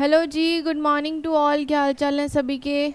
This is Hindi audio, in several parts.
Hello ji, good morning to all. क्या हाल चाल है सभी के।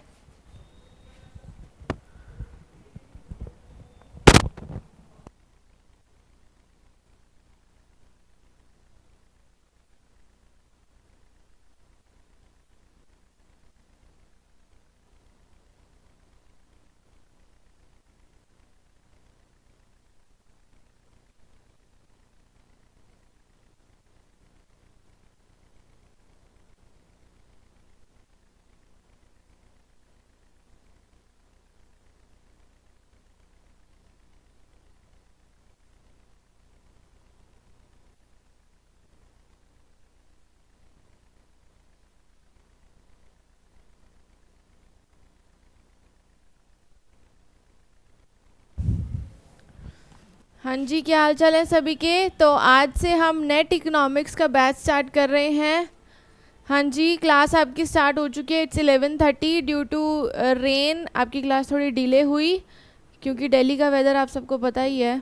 हाँ जी, क्या हाल चाल है सभी के। तो आज से हम नेट इकोनॉमिक्स का बैच स्टार्ट कर रहे हैं। हाँ जी, क्लास आपकी स्टार्ट हो चुकी है। इट्स 11:30। ड्यू टू रेन आपकी क्लास थोड़ी डिले हुई, क्योंकि दिल्ली का वेदर आप सबको पता ही है।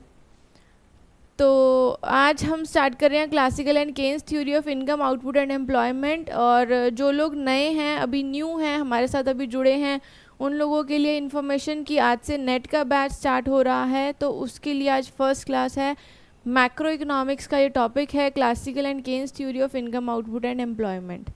तो आज हम स्टार्ट कर रहे हैं classical and Keynes theory of income, output and employment. और जो लोग नए हैं, अभी न्यू हैं, हमारे साथ अभी जुड़े हैं, उन लोगों के लिए इन्फॉर्मेशन कि आज से नेट का बैच स्टार्ट हो रहा है। तो उसके लिए आज फर्स्ट क्लास है। मैक्रो इकोनॉमिक्स का ये टॉपिक है, classical and Keynes theory of income, output and employment.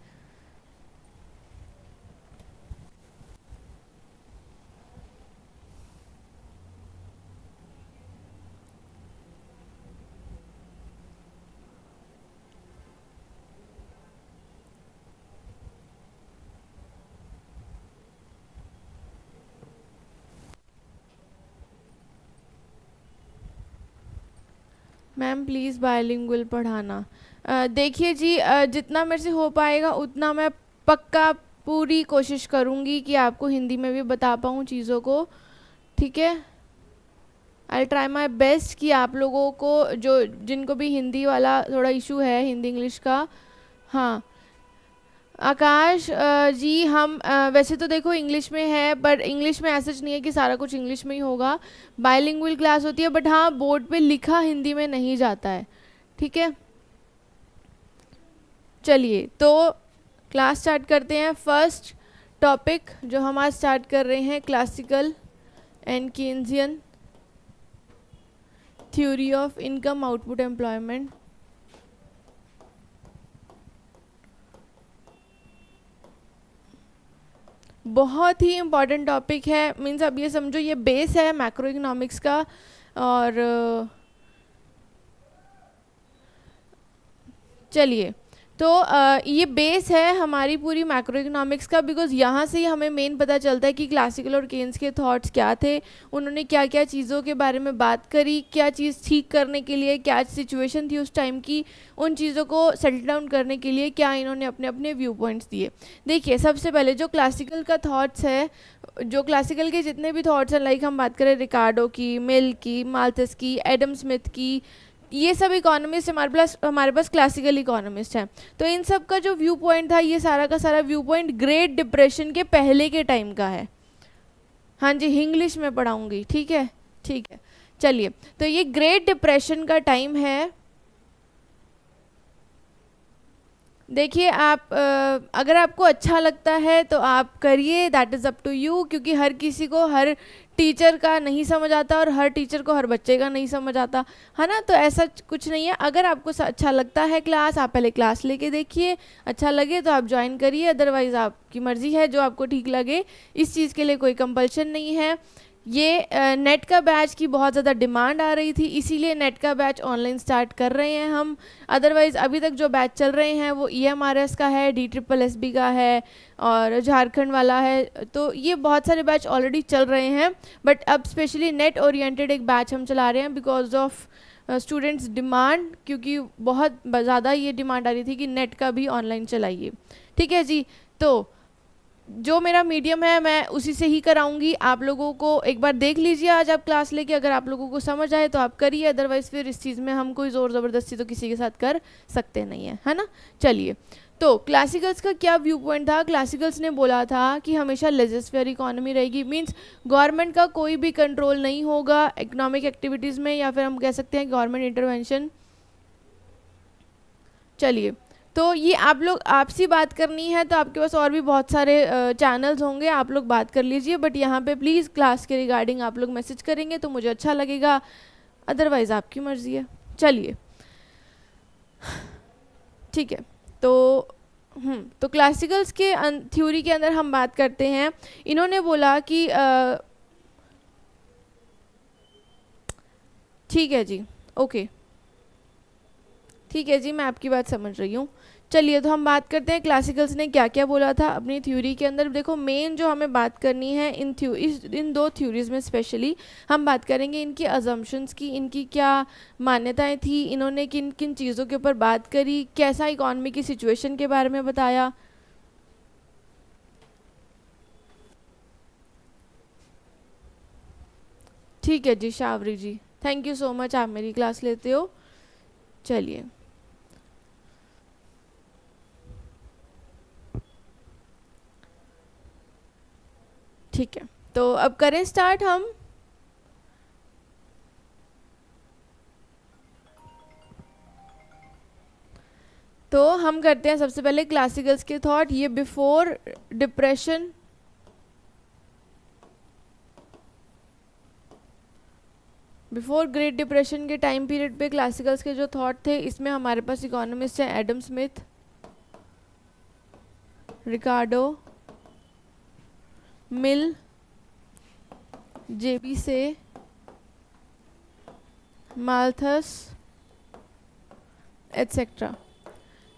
Ma'am please bilingual पढ़ाना। देखिए जी, जितना मेरे से हो पाएगा उतना मैं पक्का पूरी कोशिश करूँगी कि आपको हिंदी में भी बता पाऊँ चीज़ों को। ठीक है, आई ट्राई माई बेस्ट कि आप लोगों को, जो जिनको भी हिंदी वाला थोड़ा इशू है, हिंदी इंग्लिश का। हाँ आकाश जी, हम वैसे तो देखो इंग्लिश में है, बट इंग्लिश में ऐसा नहीं है कि सारा कुछ इंग्लिश में ही होगा। बाइलिंगुअल क्लास होती है, बट हाँ बोर्ड पे लिखा हिंदी में नहीं जाता है। ठीक है, चलिए तो क्लास स्टार्ट करते हैं। फर्स्ट टॉपिक जो हम आज स्टार्ट कर रहे हैं, classical and Keynesian theory of income, output, employment. बहुत ही इम्पॉर्टेंट टॉपिक है। मीन्स अब ये समझो ये बेस है मैक्रो इकोनॉमिक्स का। और चलिए, तो ये बेस है हमारी पूरी मैक्रो इकोनॉमिक्स का, बिकॉज यहाँ से ही हमें मेन पता चलता है कि क्लासिकल और केन्स के थॉट्स क्या थे, उन्होंने क्या क्या चीज़ों के बारे में बात करी, क्या चीज़ ठीक करने के लिए, क्या सिचुएशन थी उस टाइम की, उन चीज़ों को सेटल डाउन करने के लिए क्या इन्होंने अपने अपने व्यू पॉइंट्स दिए। देखिए, सबसे पहले जो क्लासिकल का थॉट्स है, जो क्लासिकल के जितने भी थॉट्स हैं, लाइक हम बात करें रिकार्डो की, मिल की, माल्थस की, एडम स्मिथ की, ये सब इकोनॉमिस्ट हमारे पास क्लासिकल इकोनॉमिस्ट हैं। तो इन सब का जो व्यू पॉइंट था, ये सारा का सारा व्यू पॉइंट ग्रेट डिप्रेशन के पहले के टाइम का है। हाँ जी, इंग्लिश में पढ़ाऊंगी, ठीक है। ठीक है, चलिए, तो ये ग्रेट डिप्रेशन का टाइम है। देखिए, आप अगर आपको अच्छा लगता है तो आप करिए, that is up to you, क्योंकि हर किसी को हर टीचर का नहीं समझ आता और हर टीचर को हर बच्चे का नहीं समझ आता, है ना। तो ऐसा कुछ नहीं है। अगर आपको अच्छा लगता है क्लास, आप पहले क्लास लेके देखिए, अच्छा लगे तो आप ज्वाइन करिए, अदरवाइज़ आपकी मर्ज़ी है, जो आपको ठीक लगे। इस चीज़ के लिए कोई कंपल्शन नहीं है। ये नेट का बैच की बहुत ज़्यादा डिमांड आ रही थी, इसीलिए नेट का बैच ऑनलाइन स्टार्ट कर रहे हैं हम। अदरवाइज़ अभी तक जो बैच चल रहे हैं वो EMRS का है, DSSB का है और झारखंड वाला है। तो ये बहुत सारे बैच ऑलरेडी चल रहे हैं, बट अब स्पेशली नेट ओरिएंटेड एक बैच हम चला रहे हैं बिकॉज ऑफ स्टूडेंट्स डिमांड, क्योंकि बहुत ज़्यादा ये डिमांड आ रही थी कि नेट का भी ऑनलाइन चलाइए। ठीक है जी, तो जो मेरा मीडियम है मैं उसी से ही कराऊंगी। आप लोगों को एक बार देख लीजिए आज आप क्लास लेके, अगर आप लोगों को समझ आए तो आप करिए, अदरवाइज़ फिर इस चीज़ में हम कोई ज़ोर ज़बरदस्ती तो किसी के साथ कर सकते नहीं है ना। चलिए, तो क्लासिकल्स का क्या व्यू पॉइंट था। क्लासिकल्स ने बोला था कि हमेशा लेजर फेयर इकोनॉमी रहेगी, मींस गवर्नमेंट का कोई भी कंट्रोल नहीं होगा इकोनॉमिक एक्टिविटीज़ में, या फिर हम कह सकते हैं गवर्नमेंट इंटरवेंशन। चलिए, तो ये आप लोग आपसी बात करनी है तो आपके पास और भी बहुत सारे चैनल्स होंगे, आप लोग बात कर लीजिए, बट यहाँ पे प्लीज़ क्लास के रिगार्डिंग आप लोग मैसेज करेंगे तो मुझे अच्छा लगेगा, अदरवाइज़ आपकी मर्ज़ी है। चलिए ठीक है। तो क्लासिकल्स के थ्योरी के अंदर हम बात करते हैं। इन्होंने बोला कि ठीक है जी, ओके ठीक है जी, मैं आपकी बात समझ रही हूँ। चलिए तो हम बात करते हैं क्लासिकल्स ने क्या क्या बोला था अपनी थ्योरी के अंदर। देखो मेन जो हमें बात करनी है इन दो थ्योरीज में स्पेशली हम बात करेंगे इनकी अजम्पशंस की, इनकी क्या मान्यताएं थी, इन्होंने किन किन चीज़ों के ऊपर बात करी, कैसा इकॉनमी की सिचुएशन के बारे में बताया। ठीक है जी शावरी जी, थैंक यू सो मच, आप मेरी क्लास लेते हो। चलिए ठीक है, तो अब करें स्टार्ट हम। तो हम करते हैं सबसे पहले क्लासिकल्स के थॉट। ये before depression, before great depression के टाइम पीरियड पे क्लासिकल्स के जो थॉट थे, इसमें हमारे पास इकोनॉमिस्ट हैं एडम स्मिथ, रिकार्डो, मिल, जेबी से, माल्थस एट्सेट्रा।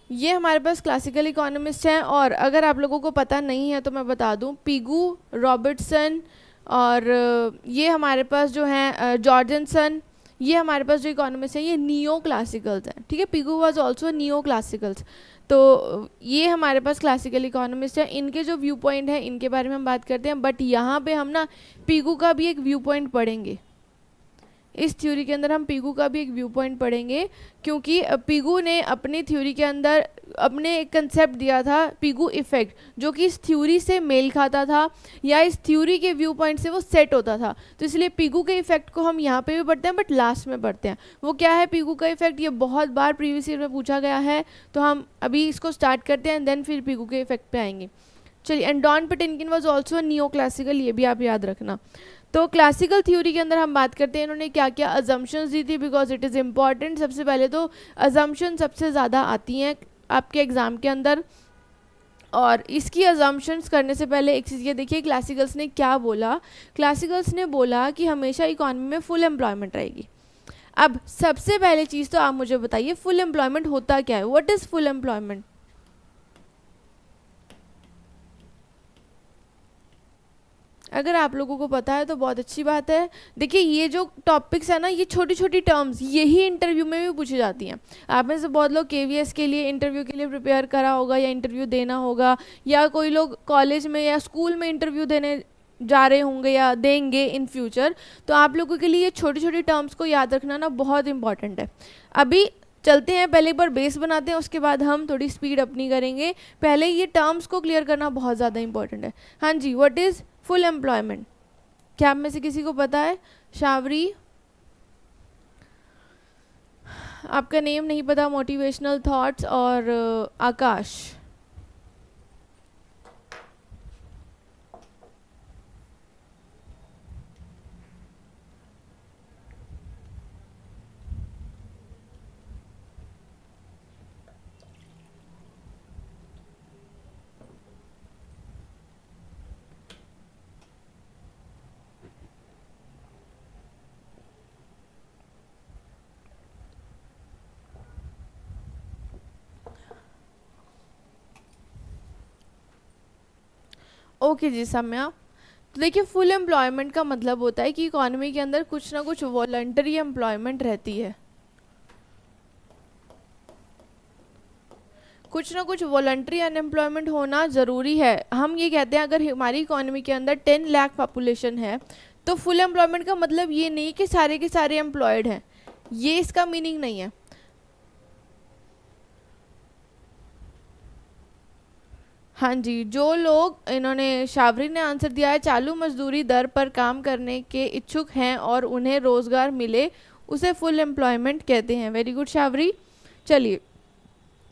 ये हमारे पास क्लासिकल इकोनॉमिस्ट हैं। और अगर आप लोगों को पता नहीं है तो मैं बता दूं, पिगू, रॉबर्टसन और ये हमारे पास जो हैं जॉर्जनसन, ये हमारे पास जो इकोनॉमिस्ट हैं ये नियो क्लासिकल्स हैं। ठीक है, Pigou was also neo classicals. तो ये हमारे पास क्लासिकल इकोनॉमिस्ट हैं, इनके जो व्यू पॉइंट हैं इनके बारे में हम बात करते हैं। बट यहाँ पे हम ना पिगू का भी एक व्यू पॉइंट पढ़ेंगे, इस थ्योरी के अंदर हम पिगू का भी एक व्यू पॉइंट पढ़ेंगे, क्योंकि पिगू ने अपनी थ्योरी के अंदर अपने एक कंसेप्ट दिया था पिगू इफेक्ट, जो कि इस थ्योरी से मेल खाता था या इस थ्योरी के व्यू पॉइंट से वो सेट होता था। तो इसलिए पिगू के इफेक्ट को हम यहाँ पे भी पढ़ते हैं बट लास्ट में पढ़ते हैं। वो क्या है पिगू का इफेक्ट, ये बहुत बार प्रीवियस ईयर में पूछा गया है, तो हम अभी इसको स्टार्ट करते हैं एंड देन फिर पिगू के इफेक्ट पे आएंगे। चलिए, and Don Patinkin was also neo classical, ये भी आप याद रखना। तो क्लासिकल थ्योरी के अंदर हम बात करते हैं इन्होंने क्या क्या अजम्पशंस दी थी, बिकॉज इट इज़ इम्पॉर्टेंट। सबसे पहले तो अजम्पशन सबसे ज़्यादा आती हैं आपके एग्ज़ाम के अंदर, और इसकी अजम्पशंस करने से पहले एक चीज़ ये देखिए क्लासिकल्स ने क्या बोला। क्लासिकल्स ने बोला कि हमेशा इकॉनमी में फुल एम्प्लॉयमेंट रहेगी। अब सबसे पहले चीज़ तो आप मुझे बताइए फुल एम्प्लॉयमेंट होता क्या है, व्हाट इज़ फुल एम्प्लॉयमेंट? अगर आप लोगों को पता है तो बहुत अच्छी बात है। देखिए ये जो टॉपिक्स है ना, ये छोटी छोटी टर्म्स यही इंटरव्यू में भी पूछी जाती हैं। आप में से बहुत लोग केवीएस के लिए इंटरव्यू के लिए प्रिपेयर करा होगा या इंटरव्यू देना होगा, या कोई लोग कॉलेज में या स्कूल में इंटरव्यू देने जा रहे होंगे या देंगे इन फ्यूचर। तो आप लोगों के लिए छोटी छोटी टर्म्स को याद रखना ना बहुत इंपॉर्टेंट है। अभी चलते हैं, पहले एक बार बेस बनाते हैं, उसके बाद हम थोड़ी स्पीड अपनी करेंगे। पहले ये टर्म्स को क्लियर करना बहुत ज़्यादा इंपॉर्टेंट है। हाँ जी, व्हाट इज़ फुल एम्प्लॉयमेंट? क्या आप में से किसी को पता है? शावरी, आपका नेम नहीं पता, मोटिवेशनल थॉट्स, और आकाश। ओके जी सम्या, तो देखिए फुल एम्प्लॉयमेंट का मतलब होता है कि इकोनॉमी के अंदर कुछ ना कुछ वॉलंटरी एम्प्लॉयमेंट रहती है, कुछ ना कुछ वॉलंटरी अनएम्प्लॉयमेंट होना ज़रूरी है। हम ये कहते हैं अगर हमारी इकोनॉमी के अंदर 10 लाख पॉपुलेशन है तो फुल एम्प्लॉयमेंट का मतलब ये नहीं कि सारे के सारे एम्प्लॉयड हैं, ये इसका मीनिंग नहीं है। हाँ जी, जो लोग, इन्होंने शावरी ने आंसर दिया है, चालू मजदूरी दर पर काम करने के इच्छुक हैं और उन्हें रोज़गार मिले उसे फुल एम्प्लॉयमेंट कहते हैं। वेरी गुड शावरी। चलिए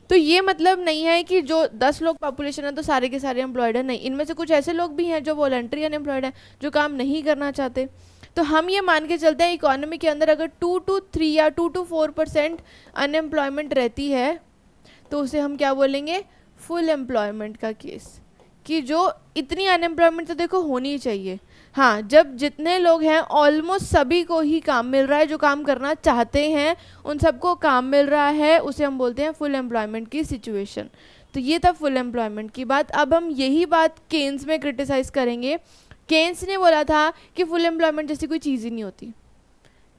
तो ये मतलब नहीं है कि जो 10 लोग पॉपुलेशन है तो सारे के सारे एम्प्लॉयड है, नहीं, इनमें से कुछ ऐसे लोग भी हैं जो वॉलंटरी अनएम्प्लॉयड हैं, जो काम नहीं करना चाहते। तो हम ये मान के चलते हैं इकोनॉमी के अंदर अगर 2 to 3 या 2 to 4% अनएम्प्लॉयमेंट रहती है तो उसे हम क्या बोलेंगे, फुल एम्प्लॉयमेंट का केस, कि जो इतनी अनएम्प्लॉयमेंट तो देखो होनी ही चाहिए। हाँ, जब जितने लोग हैं ऑलमोस्ट सभी को ही काम मिल रहा है, जो काम करना चाहते हैं उन सबको काम मिल रहा है, उसे हम बोलते हैं फुल एम्प्लॉयमेंट की सिचुएशन। तो ये था फुल एम्प्लॉयमेंट की बात। अब हम यही बात केन्स में क्रिटिसाइज करेंगे। केन्स ने बोला था कि फुल एम्प्लॉयमेंट जैसी कोई चीज़ ही नहीं होती,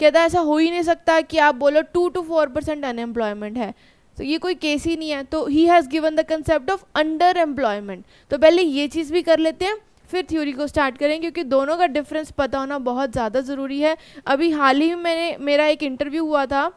कहता ऐसा हो ही नहीं सकता कि आप बोलो 2 to 4% अनएम्प्लॉयमेंट है, तो ये कोई केस ही नहीं है। तो he has given the concept of under employment. तो पहले ये चीज़ भी कर लेते हैं, फिर थ्योरी को स्टार्ट करें, क्योंकि दोनों का डिफरेंस पता होना बहुत ज़्यादा ज़रूरी है। अभी हाल ही में मेरा एक इंटरव्यू हुआ था,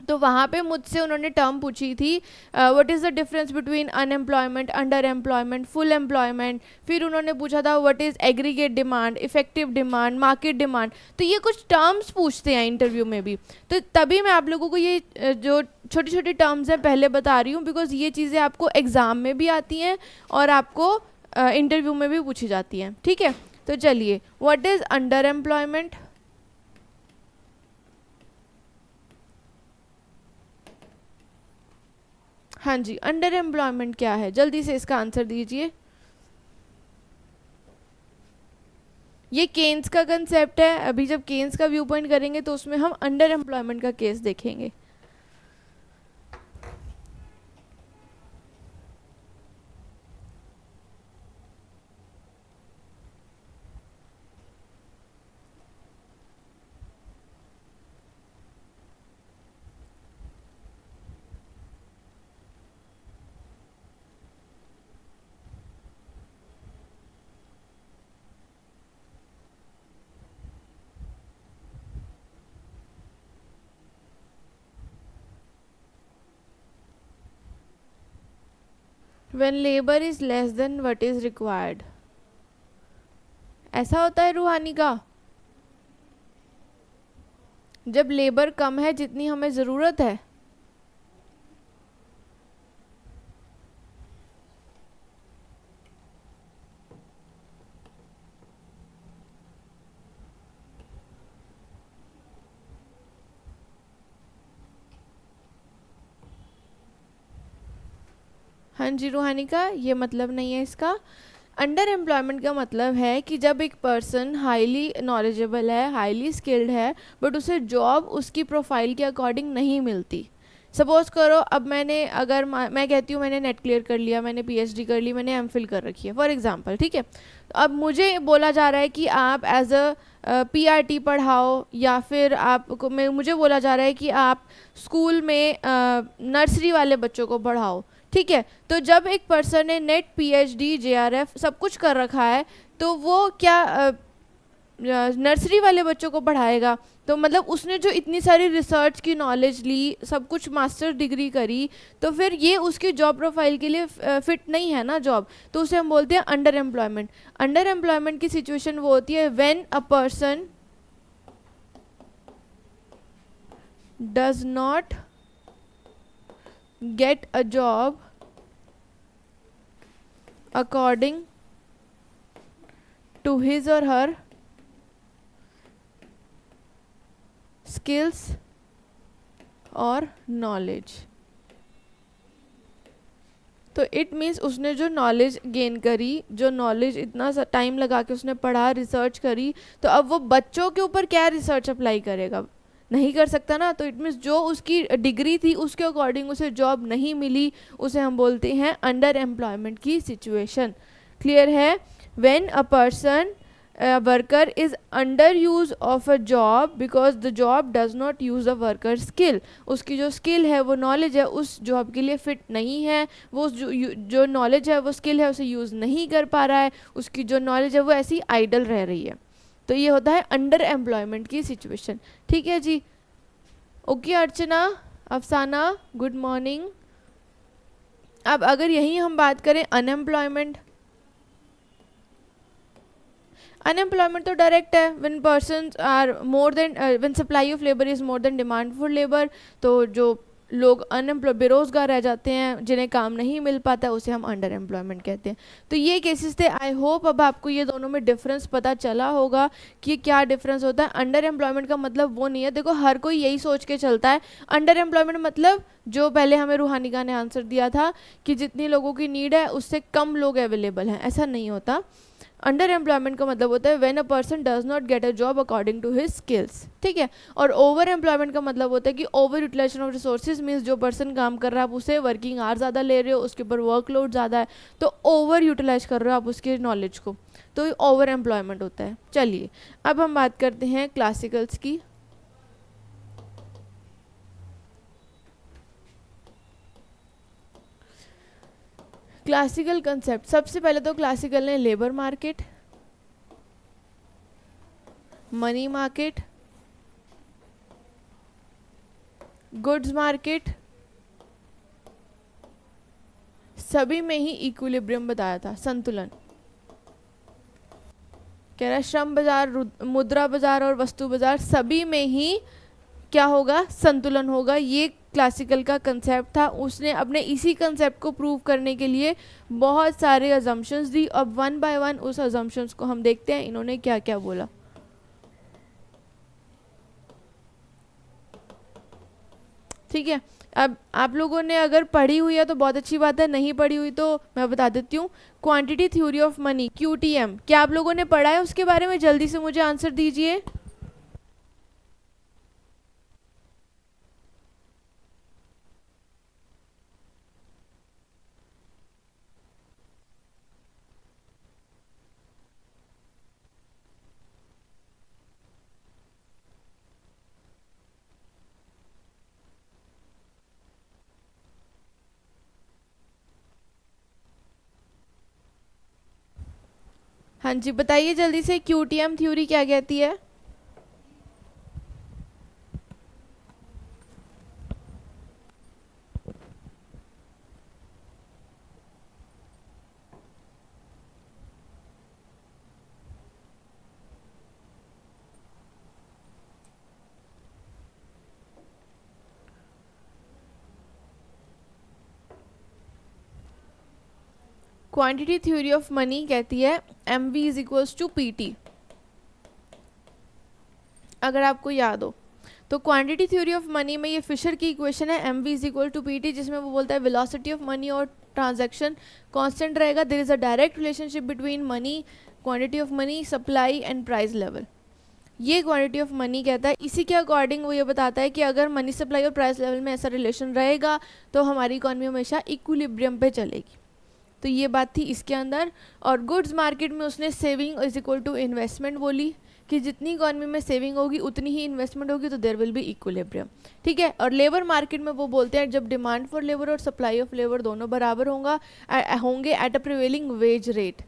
तो वहाँ पे मुझसे उन्होंने टर्म पूछी थी, what is the difference between unemployment, under employment, full employment. फिर उन्होंने पूछा था what is aggregate demand, effective demand, market demand. तो ये कुछ टर्म्स पूछते हैं इंटरव्यू में भी, तो तभी मैं आप लोगों को ये जो छोटी छोटी टर्म्स हैं पहले बता रही हूँ, बिकॉज ये चीज़ें आपको एग्ज़ाम में भी आती हैं और आपको इंटरव्यू में भी पूछी जाती हैं। ठीक है, तो चलिए, व्हाट इज़ अंडर एम्प्लॉयमेंट। हाँ जी, अंडर एम्प्लॉयमेंट क्या है, जल्दी से इसका आंसर दीजिए। ये केन्स का कंसेप्ट है। अभी जब केन्स का व्यू पॉइंट करेंगे तो उसमें हम अंडर एम्प्लॉयमेंट का केस देखेंगे। When labor is less than what is required, ऐसा होता है रूहानी का, जब लेबर कम है जितनी हमें ज़रूरत है। हाँ जी रूहानी का, ये मतलब नहीं है इसका। अंडर एम्प्लॉयमेंट का मतलब है कि जब एक पर्सन हाईली नॉलेजेबल है, हाईली स्किल्ड है, बट उसे जॉब उसकी प्रोफाइल के अकॉर्डिंग नहीं मिलती। सपोज़ करो, अब मैंने अगर मैं कहती हूँ मैंने नेट क्लियर कर लिया, मैंने पीएचडी कर ली, मैंने एमफिल कर रखी है फॉर एग्जांपल, ठीक है। तो अब मुझे बोला जा रहा है कि आप एज अ पीआरटी पढ़ाओ, या फिर आपको मुझे बोला जा रहा है कि आप स्कूल में नर्सरी वाले बच्चों को पढ़ाओ, ठीक है। तो जब एक पर्सन ने नेट, पीएचडी, जेआरएफ सब कुछ कर रखा है, तो वो क्या नर्सरी वाले बच्चों को पढ़ाएगा? तो मतलब उसने जो इतनी सारी रिसर्च की नॉलेज ली, सब कुछ मास्टर डिग्री करी, तो फिर ये उसकी जॉब प्रोफाइल के लिए फिट नहीं है ना जॉब, तो उसे हम बोलते हैं अंडर एम्प्लॉयमेंट। अंडर एम्प्लॉयमेंट की सिचुएशन वो होती है when a person does not get a job according to his or her skills or knowledge। तो इट मीन्स उसने जो नॉलेज गेन करी, जो नॉलेज इतना सा टाइम लगा के उसने पढ़ा, रिसर्च करी, तो अब वो बच्चों के ऊपर क्या रिसर्च अप्लाई करेगा? नहीं कर सकता ना। तो इट मीन्स जो उसकी डिग्री थी उसके अकॉर्डिंग उसे जॉब नहीं मिली, उसे हम बोलते हैं अंडर एम्प्लॉयमेंट की सिचुएशन। क्लियर है? When a person worker is under use of a job because the job does not use a worker skill, उसकी जो स्किल है, वो नॉलेज है, उस जॉब के लिए फिट नहीं है, वो जो नॉलेज है, वो स्किल है, उसे यूज़ नहीं कर पा रहा है, उसकी जो नॉलेज है वो ऐसी आइडल रह रही है। तो ये होता है अंडर एम्प्लॉयमेंट की सिचुएशन। ठीक है जी, ओके अर्चना, अफसाना, गुड मॉर्निंग। अब अगर यहीं हम बात करें अनएम्प्लॉयमेंट, अनएम्प्लॉयमेंट तो डायरेक्ट है, when persons are more than, when supply of labour is more than demand for labour, तो जो लोग बेरोज़गार रह जाते हैं, जिन्हें काम नहीं मिल पाता, उसे हम अंडर एम्प्लॉयमेंट कहते हैं। तो ये केसेस थे। आई होप अब आपको ये दोनों में डिफरेंस पता चला होगा कि क्या डिफरेंस होता है। अंडर एम्प्लॉयमेंट का मतलब वो नहीं है, देखो हर कोई यही सोच के चलता है अंडर एम्प्लॉयमेंट मतलब, जो पहले हमें रूहानिका ने आंसर दिया था कि जितनी लोगों की नीड है उससे कम लोग अवेलेबल हैं, ऐसा नहीं होता। अंडर एम्प्लॉयमेंट का मतलब होता है when a person does not get a job according to his skills, ठीक है। और ओवर एम्प्लॉयमेंट का मतलब होता है कि over utilisation of resources means जो पर्सन काम कर रहा है आप उसे वर्किंग आवर ज़्यादा ले रहे हो, उसके ऊपर वर्कलोड ज़्यादा है, तो ओवर यूटिलाइज कर रहे हो आप उसके नॉलेज को, तो ओवर एम्प्लॉयमेंट होता है। चलिए अब हम बात करते हैं क्लासिकल्स की। क्लासिकल कंसेप्ट, सबसे पहले तो क्लासिकल ने labour market, money market, goods market, सभी में ही इक्विलिब्रियम बताया था, संतुलन। कह रहा है श्रम बाजार, मुद्रा बाजार और वस्तु बाजार सभी में ही क्या होगा, संतुलन होगा। ये क्लासिकल का कंसेप्ट था। उसने अपने इसी कंसेप्ट को प्रूव करने के लिए बहुत सारे अजम्पशंस दी। अब वन बाय वन उस अजम्पशंस को हम देखते हैं इन्होंने क्या क्या बोला। ठीक है, अब आप लोगों ने अगर पढ़ी हुई है तो बहुत अच्छी बात है, नहीं पढ़ी हुई तो मैं बता देती हूँ। क्वांटिटी थ्योरी ऑफ मनी, क्यूटीएम, क्या आप लोगों ने पढ़ा है उसके बारे में? जल्दी से मुझे आंसर दीजिए। हाँ जी बताइए जल्दी से, क्यूटीएम थ्योरी क्या कहती है? क्वांटिटी थ्योरी ऑफ मनी कहती है M V is equals to P T, अगर आपको याद हो तो। क्वांटिटी थ्योरी ऑफ मनी में ये फिशर की इक्वेशन है M V is equal to P T, जिसमें वो बोलता है वेलोसिटी ऑफ मनी और ट्रांजैक्शन कांस्टेंट रहेगा। There is a direct relationship between money, quantity of money, supply and price level. ये क्वांटिटी ऑफ मनी कहता है। इसी के अकॉर्डिंग वो ये बताता है कि अगर मनी सप्लाई और प्राइस लेवल में ऐसा रिलेशन रहेगा तो हमारी इकॉनमी हमेशा इक्विलिब्रियम पे चलेगी। तो ये बात थी इसके अंदर। और गुड्स मार्केट में उसने saving is equal to investment बोली कि जितनी इकॉनमी में सेविंग होगी उतनी ही इन्वेस्टमेंट होगी, तो देयर विल बी इक्विलिब्रियम, ठीक है। और लेबर मार्केट में वो बोलते हैं जब डिमांड फॉर लेबर और सप्लाई ऑफ लेबर दोनों बराबर होंगे at a prevailing wage rate,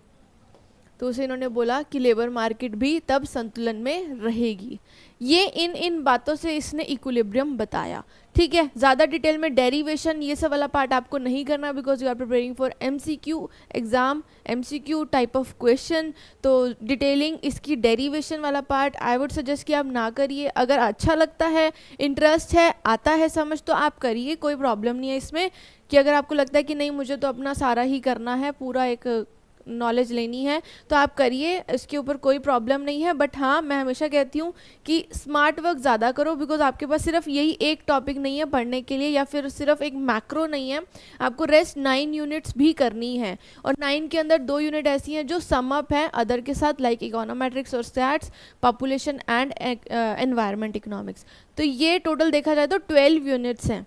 तो उसे इन्होंने बोला कि लेबर मार्केट भी तब संतुलन में रहेगी। ये इन बातों से इसने इक्विलिब्रियम बताया, ठीक है। ज़्यादा डिटेल में डेरिवेशन ये सब वाला पार्ट आपको नहीं करना, because you are preparing for MCQ exam, MCQ type of question. तो डिटेलिंग इसकी डेरिवेशन वाला पार्ट आई वुड सजेस्ट कि आप ना करिए। अगर अच्छा लगता है, इंटरेस्ट है, आता है समझ, तो आप करिए, कोई प्रॉब्लम नहीं है इसमें। कि अगर आपको लगता है कि नहीं मुझे तो अपना सारा ही करना है, पूरा एक नॉलेज लेनी है, तो आप करिए, इसके ऊपर कोई प्रॉब्लम नहीं है। बट हाँ, मैं हमेशा कहती हूँ कि स्मार्ट वर्क ज़्यादा करो, बिकॉज आपके पास सिर्फ यही एक टॉपिक नहीं है पढ़ने के लिए, या फिर सिर्फ एक मैक्रो नहीं है, आपको रेस्ट 9 यूनिट्स भी करनी है। और 9 के अंदर 2 यूनिट ऐसी हैं जो सम अप है अदर के साथ, लाइक इकोनोमेट्रिक्स और stats, population and environment economics. तो ये टोटल देखा जाए तो 12 यूनिट्स हैं।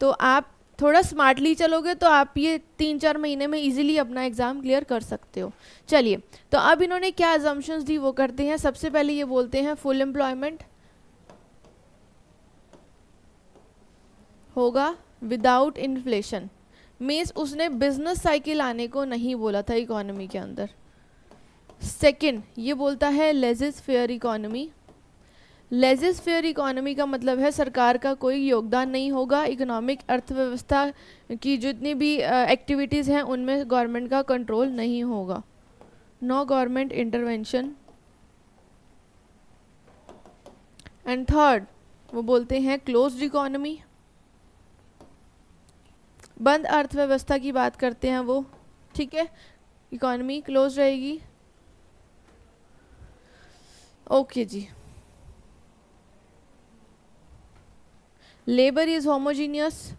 तो आप थोड़ा स्मार्टली चलोगे तो आप ये 3-4 महीने में इजीली अपना एग्ज़ाम क्लियर कर सकते हो। चलिए, तो अब इन्होंने क्या अजम्पशंस दी वो करते हैं। सबसे पहले ये बोलते हैं फुल एम्प्लॉयमेंट होगा विदाउट इन्फ्लेशन, मीन्स उसने बिजनेस साइकिल आने को नहीं बोला था इकोनॉमी के अंदर। सेकंड, ये बोलता है लेजिस फेयर इकोनॉमी। लेजिस फेयर इकोनॉमी का मतलब है सरकार का कोई योगदान नहीं होगा, इकोनॉमिक अर्थव्यवस्था की जितनी भी एक्टिविटीज़ हैं उनमें गवर्नमेंट का कंट्रोल नहीं होगा, no government intervention. And third, वो बोलते हैं क्लोज्ड इकोनॉमी। बंद अर्थव्यवस्था की बात करते हैं वो, ठीक है, इकोनॉमी क्लोज रहेगी। Okay ji. Labour is homogeneous,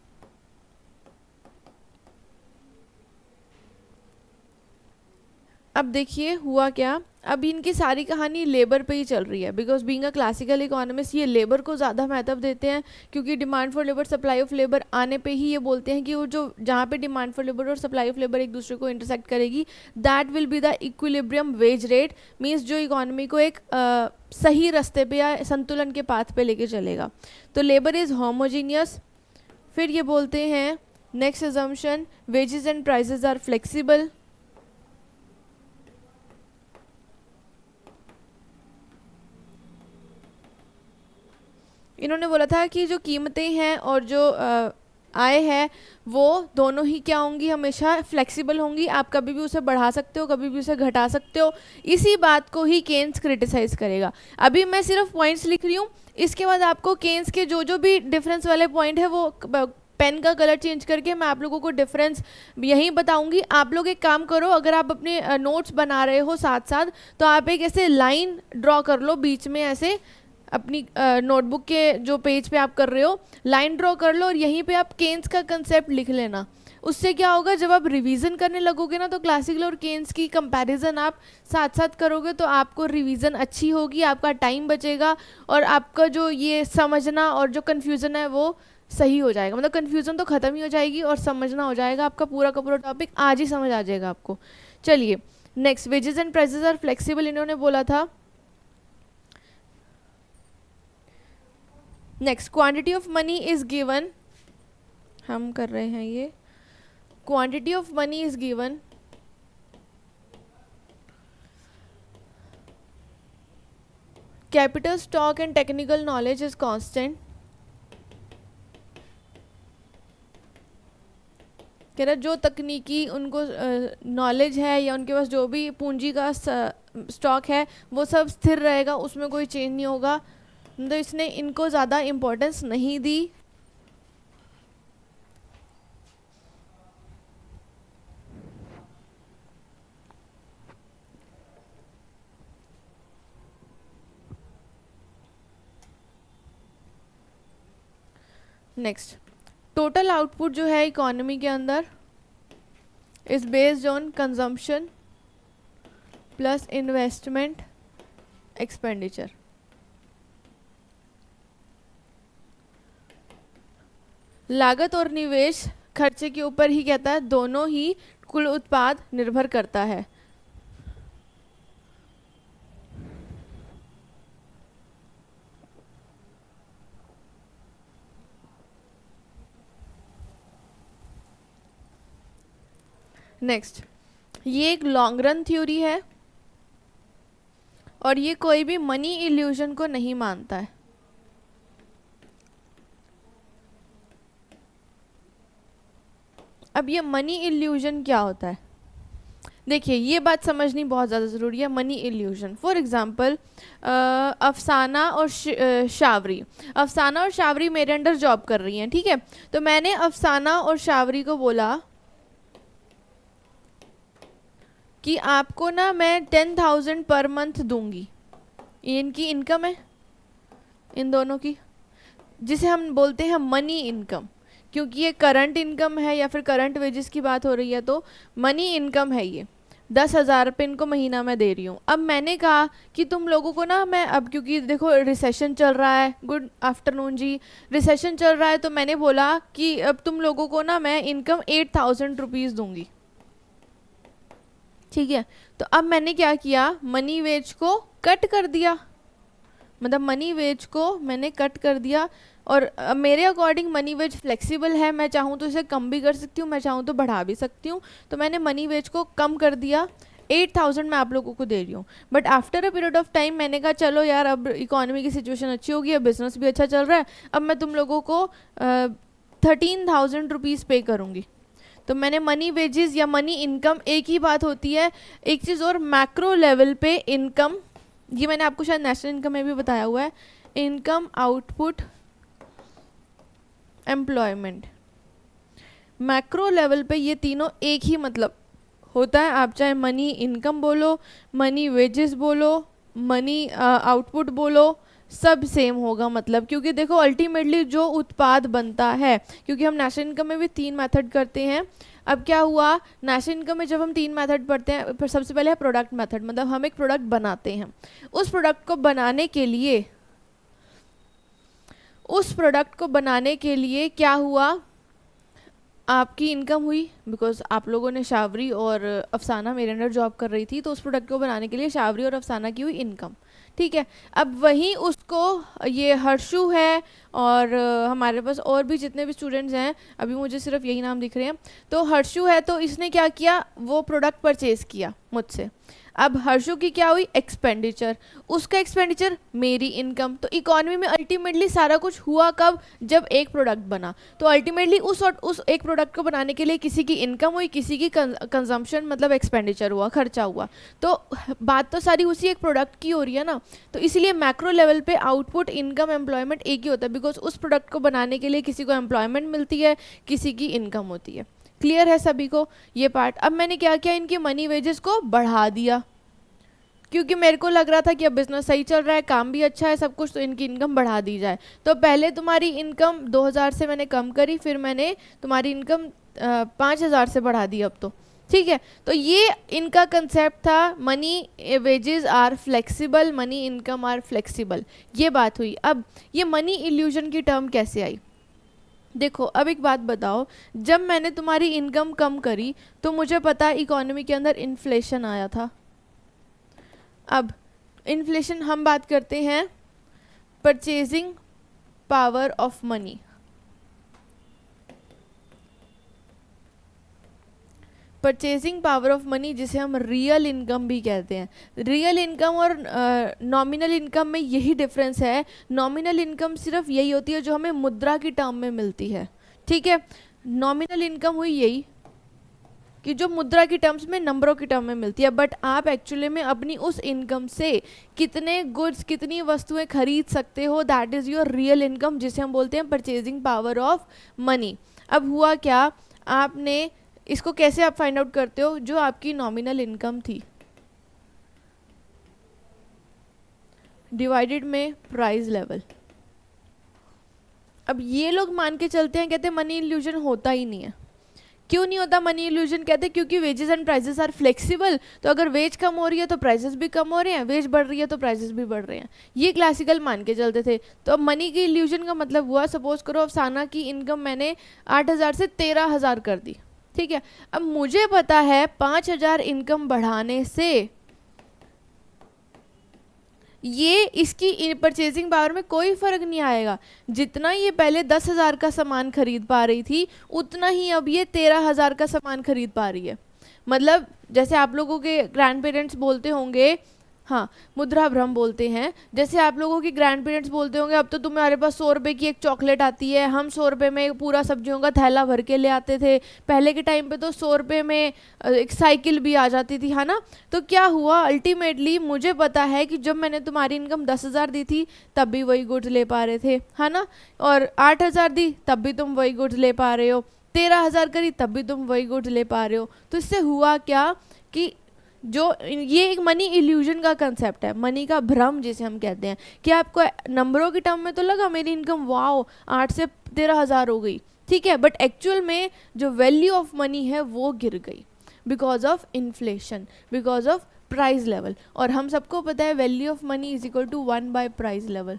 अब देखिए हुआ क्या, अब इनकी सारी कहानी लेबर पे ही चल रही है, because being a classical economist ये लेबर को ज़्यादा महत्व देते हैं, क्योंकि demand for labour supply of labour आने पे ही ये बोलते हैं कि वो जो जहाँ पे डिमांड फॉर लेबर और सप्लाई ऑफ लेबर एक दूसरे को इंटरसेक्ट करेगी, that will be the equilibrium wage rate, means जो इकोनॉमी को एक सही रास्ते पे या संतुलन के पाथ पे लेके चलेगा। तो लेबर इज़ होमोजीनियस। फिर ये बोलते हैं next assumption, wages and prices are flexible. इन्होंने बोला था कि जो कीमतें हैं और जो आय है वो दोनों ही क्या होंगी, हमेशा फ्लेक्सिबल होंगी, आप कभी भी उसे बढ़ा सकते हो, कभी भी उसे घटा सकते हो। इसी बात को ही केन्स क्रिटिसाइज करेगा। अभी मैं सिर्फ पॉइंट्स लिख रही हूँ, इसके बाद आपको केन्स के जो जो भी डिफरेंस वाले पॉइंट है वो पेन का कलर चेंज करके मैं आप लोगों को डिफरेंस यहीं बताऊंगी। आप लोग एक काम करो, अगर आप अपने नोट्स बना रहे हो साथ साथ, तो आप एक ऐसे लाइन ड्रॉ कर लो बीच में, ऐसे अपनी नोटबुक के जो पेज पे आप कर रहे हो लाइन ड्रॉ कर लो, और यहीं पे आप केन्स का कंसेप्ट लिख लेना। उससे क्या होगा, जब आप रिवीजन करने लगोगे ना, तो क्लासिकल और केन्स की कंपैरिजन आप साथ साथ करोगे, तो आपको रिवीजन अच्छी होगी, आपका टाइम बचेगा, और आपका जो ये समझना और जो कन्फ्यूज़न है वो सही हो जाएगा। मतलब कन्फ्यूज़न तो ख़त्म ही हो जाएगी और समझना हो जाएगा, आपका पूरा का पूरा टॉपिक आज ही समझ आ जाएगा आपको। चलिए next, wages and prices are flexible इन्होंने बोला था। Next, quantity of money is given, हम कर रहे हैं ये, quantity of money is given, capital stock and technical knowledge is constant. कह रहा जो तकनीकी उनको नॉलेज है या उनके पास जो भी पूंजी का स्टॉक है वो सब स्थिर रहेगा, उसमें कोई चेंज नहीं होगा। तो इसने इनको ज़्यादा इम्पोर्टेंस नहीं दी। नेक्स्ट, टोटल आउटपुट जो है इकोनॉमी के अंदर is based on consumption plus investment expenditure. लागत और निवेश खर्चे के ऊपर ही कहता है, दोनों ही कुल उत्पाद निर्भर करता है। नेक्स्ट, ये एक लॉन्ग रन थ्योरी है और ये कोई भी मनी इल्यूजन को नहीं मानता है। अब ये मनी इल्यूजन क्या होता है, देखिए ये बात समझनी बहुत ज़्यादा ज़रूरी है। मनी इल्यूजन, फॉर एग्जांपल अफसाना और शावरी, अफसाना और शावरी मेरे अंडर जॉब कर रही हैं, ठीक है। तो मैंने अफसाना और शावरी को बोला कि आपको ना मैं 10,000 पर मंथ दूंगी, इनकी इनकम है इन दोनों की, जिसे हम बोलते हैं मनी इनकम, क्योंकि ये करंट इनकम है या फिर करंट वेजेस की बात हो रही है, तो मनी इनकम है ये। 10,000 रुपये इनको महीना मैं दे रही हूँ। अब मैंने कहा कि तुम लोगों को ना मैं, अब क्योंकि देखो रिसेशन चल रहा है, गुड आफ्टरनून जी, रिसेशन चल रहा है, तो मैंने बोला कि अब तुम लोगों को ना मैं इनकम 8,000 रुपीज़ दूंगी, ठीक है। तो अब मैंने क्या किया, मनी वेज को कट कर दिया, मतलब मनी वेज को मैंने कट कर दिया, और मेरे अकॉर्डिंग मनी वेज फ्लेक्सिबल है, मैं चाहूँ तो इसे कम भी कर सकती हूँ, मैं चाहूँ तो बढ़ा भी सकती हूँ। तो मैंने मनी वेज को कम कर दिया, 8,000 मैं आप लोगों को दे रही हूँ। But after a period of time मैंने कहा चलो यार, अब इकोनॉमी की सिचुएशन अच्छी होगी, अब बिजनेस भी अच्छा चल रहा है, अब मैं तुम लोगों को 13,000 रुपीज़ पे करूँगी। तो मैंने मनी वेजेस या मनी इनकम एक ही बात होती है। एक चीज़ और, मैक्रो लेवल पे इनकम, ये मैंने आपको शायद नेशनल इनकम में भी बताया हुआ है, income output employment. Macro level पे ये तीनों एक ही मतलब होता है। आप चाहे मनी इनकम बोलो, मनी वेजेस बोलो, मनी आउटपुट बोलो, सब सेम होगा मतलब, क्योंकि देखो अल्टीमेटली जो उत्पाद बनता है, क्योंकि हम नेशनल इनकम में भी 3 मेथड करते हैं। अब क्या हुआ, नेशनल इनकम में जब हम 3 मेथड पढ़ते हैं, फिर सबसे पहले है प्रोडक्ट मेथड, मतलब हम एक प्रोडक्ट बनाते हैं। उस प्रोडक्ट को बनाने के लिए क्या हुआ, आपकी इनकम हुई, बिकॉज आप लोगों ने शावरी और अफसाना मेरे अंडर जॉब कर रही थी, तो उस प्रोडक्ट को बनाने के लिए शावरी और अफसाना की हुई इनकम। ठीक है, अब वहीं उसको ये हर्षु है और हमारे पास और भी जितने भी स्टूडेंट्स हैं, अभी मुझे सिर्फ यही नाम दिख रहे हैं, तो हर्षु है, तो इसने क्या किया, वो प्रोडक्ट परचेज किया मुझसे। अब हर्षु की क्या हुई, एक्सपेंडिचर, उसका एक्सपेंडिचर मेरी इनकम। तो इकोनॉमी में अल्टीमेटली सारा कुछ हुआ कब, जब एक प्रोडक्ट बना। तो अल्टीमेटली उस एक प्रोडक्ट को बनाने के लिए किसी की इनकम हुई, किसी की कंजम्पशन मतलब एक्सपेंडिचर हुआ, खर्चा हुआ। तो बात तो सारी उसी एक प्रोडक्ट की हो रही है ना। तो इसीलिए मैक्रो लेवल पे आउटपुट, इनकम, एम्प्लॉयमेंट एक ही होता है, बिकॉज उस प्रोडक्ट को बनाने के लिए किसी को एम्प्लॉयमेंट मिलती है, किसी की इनकम होती है। क्लियर है सभी को ये पार्ट। अब मैंने क्या किया, इनकी मनी वेजेस को बढ़ा दिया, क्योंकि मेरे को लग रहा था कि अब बिजनेस सही चल रहा है, काम भी अच्छा है, सब कुछ, तो इनकी इनकम बढ़ा दी जाए। तो पहले तुम्हारी इनकम 2000 से मैंने कम करी, फिर मैंने तुम्हारी इनकम 5000 से बढ़ा दी अब तो। ठीक है, तो ये इनका कंसेप्ट था, money wages are flexible, money income are flexible, ये बात हुई। अब ये मनी इल्यूजन की टर्म कैसे आई, देखो अब एक बात बताओ, जब मैंने तुम्हारी इनकम कम करी तो मुझे पता इकोनॉमी के अंदर इन्फ्लेशन आया था। अब इन्फ्लेशन हम बात करते हैं purchasing power of money. Purchasing power of money जिसे हम रियल इनकम भी कहते हैं। रियल इनकम और नॉमिनल इनकम में यही डिफरेंस है। नॉमिनल इनकम सिर्फ यही होती है जो हमें मुद्रा की टर्म में मिलती है। ठीक है, नॉमिनल इनकम हुई यही कि जो मुद्रा की टर्म्स में, नंबरों की टर्म में मिलती है, बट आप एक्चुअली में अपनी उस इनकम से कितने गुड्स, कितनी वस्तुएं खरीद सकते हो, that is your real income, जिसे हम बोलते हैं परचेजिंग पावर ऑफ मनी। अब हुआ क्या, आपने इसको कैसे आप फाइंड आउट करते हो, जो आपकी नॉमिनल इनकम थी डिवाइडेड में प्राइस लेवल। अब ये लोग मान के चलते हैं, कहते हैं मनी इल्यूजन होता ही नहीं है। क्यों नहीं होता मनी इल्यूजन, कहते हैं क्योंकि wages and prices are flexible. तो अगर वेज कम हो रही है तो प्राइसेस भी कम हो रहे हैं, वेज बढ़ रही है तो प्राइसेस भी बढ़ रहे हैं। ये क्लासिकल मान के चलते थे। तो अब मनी की इल्यूजन का मतलब हुआ, सपोज करो अफसाना की इनकम मैंने 8000 से 13000 कर दी। ठीक है, अब मुझे पता है 5000 इनकम बढ़ाने से ये इसकी परचेजिंग पावर में कोई फ़र्क नहीं आएगा। जितना ये पहले 10,000 का सामान खरीद पा रही थी, उतना ही अब ये 13,000 का सामान खरीद पा रही है। मतलब जैसे आप लोगों के ग्रैंड पेरेंट्स बोलते होंगे, हाँ मुद्रा भ्रम बोलते हैं, जैसे आप लोगों के ग्रैंड पेरेंट्स बोलते होंगे अब तो तुम्हारे पास 100 रुपये की एक चॉकलेट आती है, हम 100 रुपये में पूरा सब्जियों का थैला भर के ले आते थे। पहले के टाइम पे तो 100 रुपये में एक साइकिल भी आ जाती थी, है ना। तो क्या हुआ, अल्टीमेटली मुझे पता है कि जब मैंने तुम्हारी इनकम 10,000 दी थी तब भी वही गुड्स ले पा रहे थे, है ना, और 8,000 दी तब भी तुम वही गुड्स ले पा रहे हो, 13,000 करी तब भी तुम वही गुड्स ले पा रहे हो। तो इससे हुआ क्या कि जो ये एक मनी इल्यूजन का कंसेप्ट है, मनी का भ्रम जिसे हम कहते हैं, कि आपको नंबरों की टर्म में तो लगा मेरी इनकम वाओ 8 से 13,000 हो गई, ठीक है, बट एक्चुअल में जो वैल्यू ऑफ मनी है वो गिर गई because of inflation, because of price level. और हम सबको पता है value of money is equal to 1 by price level.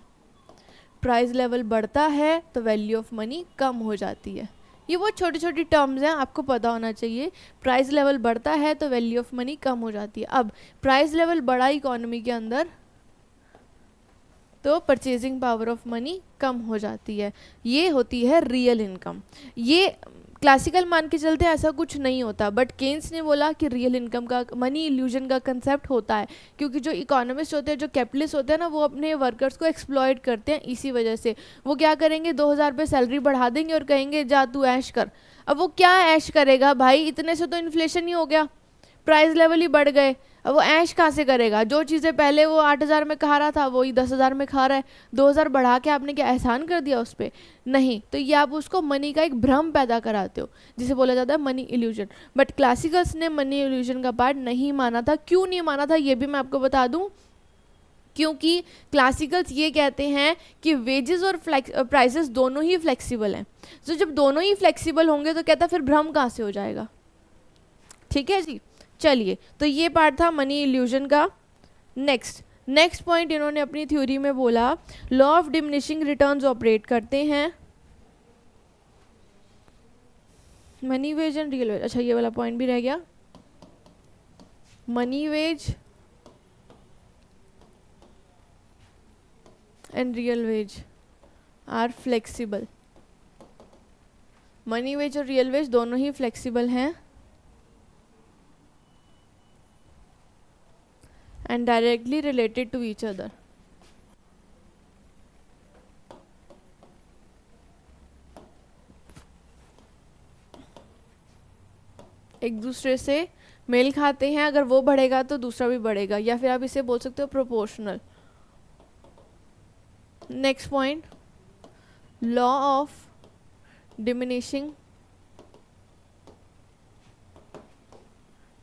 Price level बढ़ता है तो वैल्यू ऑफ मनी कम हो जाती है। ये बहुत छोटी छोटी टर्म्स हैं, आपको पता होना चाहिए। प्राइस लेवल बढ़ता है तो वैल्यू ऑफ मनी कम हो जाती है। अब प्राइस लेवल बढ़ा इकोनॉमी के अंदर तो परचेजिंग पावर ऑफ मनी कम हो जाती है। ये होती है रियल इनकम। ये क्लासिकल मान के चलते ऐसा कुछ नहीं होता, बट केन्स ने बोला कि रियल इनकम का, मनी इल्यूजन का कंसेप्ट होता है, क्योंकि जो इकोनॉमिस्ट होते हैं, जो कैपिटलिस्ट होते हैं ना, वो अपने वर्कर्स को एक्सप्लॉयट करते हैं। इसी वजह से वो क्या करेंगे, 2000 पे सैलरी बढ़ा देंगे और कहेंगे जा तू ऐश कर। अब वो क्या ऐश करेगा भाई, इतने से तो इन्फ्लेशन ही हो गया, प्राइस लेवल ही बढ़ गए, अब वो ऐश कहाँ से करेगा? जो चीज़ें पहले वो 8,000 में खा रहा था वो ही 10,000 में खा रहा है। 2,000 बढ़ा के आपने क्या एहसान कर दिया उस पर? नहीं। तो ये आप उसको मनी का एक भ्रम पैदा कराते हो, जिसे बोला जाता है मनी इल्यूजन। बट क्लासिकल्स ने मनी इल्यूजन का पार्ट नहीं माना था। क्यों नहीं माना था ये भी मैं आपको बता दूं, क्योंकि क्लासिकल्स ये कहते हैं कि वेजेस और प्राइसेस दोनों ही फ्लेक्सिबल हैं। तो जब दोनों ही फ्लेक्सिबल होंगे तो कहता फिर भ्रम कहाँ से हो जाएगा? ठीक है जी, चलिए, तो ये पार्ट था मनी इल्यूजन का। नेक्स्ट पॉइंट इन्होंने अपनी थ्योरी में बोला, law of diminishing returns operate करते हैं। Money wage and real wage, अच्छा ये वाला पॉइंट भी रह गया। Money wage and real wage are flexible. Money wage और रियल वेज दोनों ही फ्लेक्सिबल हैं and directly related to each other. एक दूसरे से मेल खाते हैं, अगर वो बढ़ेगा तो दूसरा भी बढ़ेगा, या फिर आप इसे बोल सकते हो proportional. Next point, law of diminishing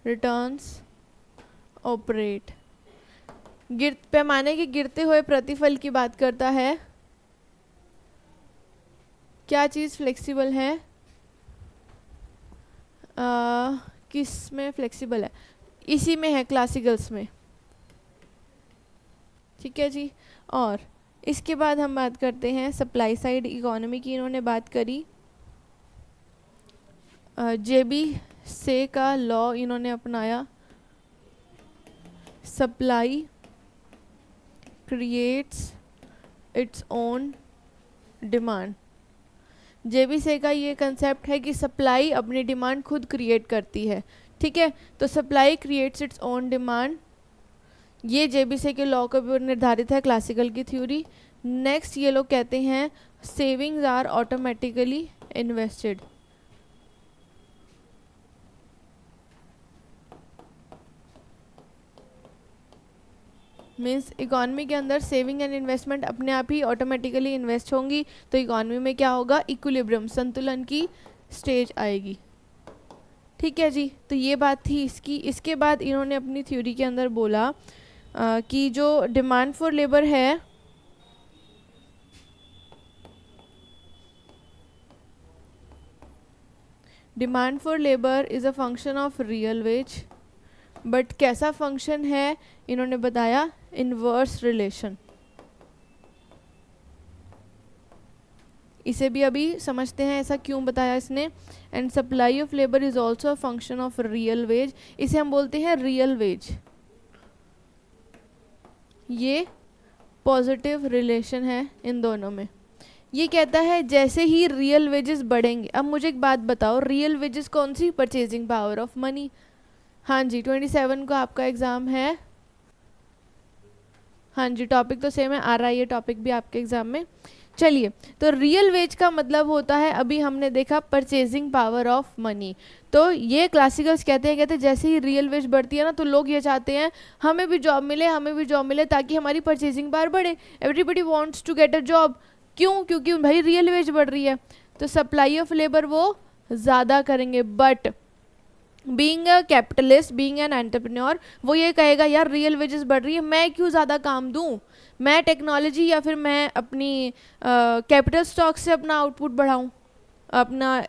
returns operate, पैमाने के गिरते हुए प्रतिफल की बात करता है। क्या चीज़ फ्लेक्सिबल है? किस में फ्लेक्सिबल है? इसी में है, क्लासिकल्स में। ठीक है जी। और इसके बाद हम बात करते हैं सप्लाई साइड इकोनॉमी की। इन्होंने बात करी जेबी से का लॉ इन्होंने अपनाया, supply creates its own demand. JB Say का ये कंसेप्ट है कि सप्लाई अपनी डिमांड खुद क्रिएट करती है। ठीक है, तो supply creates its own demand, ये जेबी से के लॉ के ऊपर निर्धारित है, क्लासिकल की थ्योरी। नेक्स्ट ये लोग कहते हैं savings are automatically invested. Means economy के अंदर सेविंग एंड इन्वेस्टमेंट अपने आप ही ऑटोमेटिकली इन्वेस्ट होंगी, तो इकॉनमी में क्या होगा? इक्विलिब्रियम, संतुलन की स्टेज आएगी। ठीक है जी, तो ये बात थी इसकी। इसके बाद इन्होंने अपनी थ्योरी के अंदर बोला कि जो डिमांड फॉर लेबर है, demand for labour is a function of real wage. But कैसा फंक्शन है? इन्होंने बताया इनवर्स रिलेशन। इसे भी अभी समझते हैं ऐसा क्यों बताया इसने। And supply of labour is also a function of real veg, इसे हम बोलते हैं रियल वेज। ये पॉजिटिव रिलेशन है इन दोनों में। ये कहता है जैसे ही रियल वेजेस बढ़ेंगे। अब मुझे एक बात बताओ, रियल वेजेस कौन सी? Purchasing power of money. हाँ जी, 27 को आपका एग्ज़ाम है। हाँ जी, टॉपिक तो सेम है, आ रहा है ये टॉपिक भी आपके एग्ज़ाम में। चलिए, तो रियल वेज का मतलब होता है, अभी हमने देखा परचेजिंग पावर ऑफ मनी। तो ये क्लासिकल्स कहते हैं जैसे ही रियल वेज बढ़ती है ना, तो लोग ये चाहते हैं हमें भी जॉब मिले, हमें भी जॉब मिले, ताकि हमारी परचेजिंग पावर बढ़े। Everybody wants to get a job. क्यों? क्योंकि भाई रियल वेज बढ़ रही है, तो सप्लाई ऑफ लेबर वो ज़्यादा करेंगे। But being a capitalist, being an entrepreneur, वो ये कहेगा यार रियल वेजेस बढ़ रही है, मैं क्यों ज़्यादा काम दूं, मैं टेक्नोलॉजी या फिर मैं अपनी कैपिटल स्टॉक से अपना आउटपुट बढ़ाऊं, अपना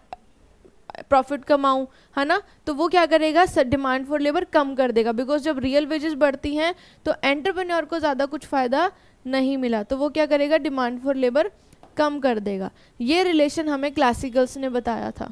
प्रॉफिट कमाऊं, है ना। तो वो क्या करेगा? डिमांड फॉर लेबर कम कर देगा, बिकॉज जब रियल वेजेस बढ़ती हैं तो एंटरप्रेन्योर को ज़्यादा कुछ फ़ायदा नहीं मिला, तो वो क्या करेगा? डिमांड फॉर लेबर कम कर देगा। ये रिलेशन हमें क्लासिकल्स ने बताया था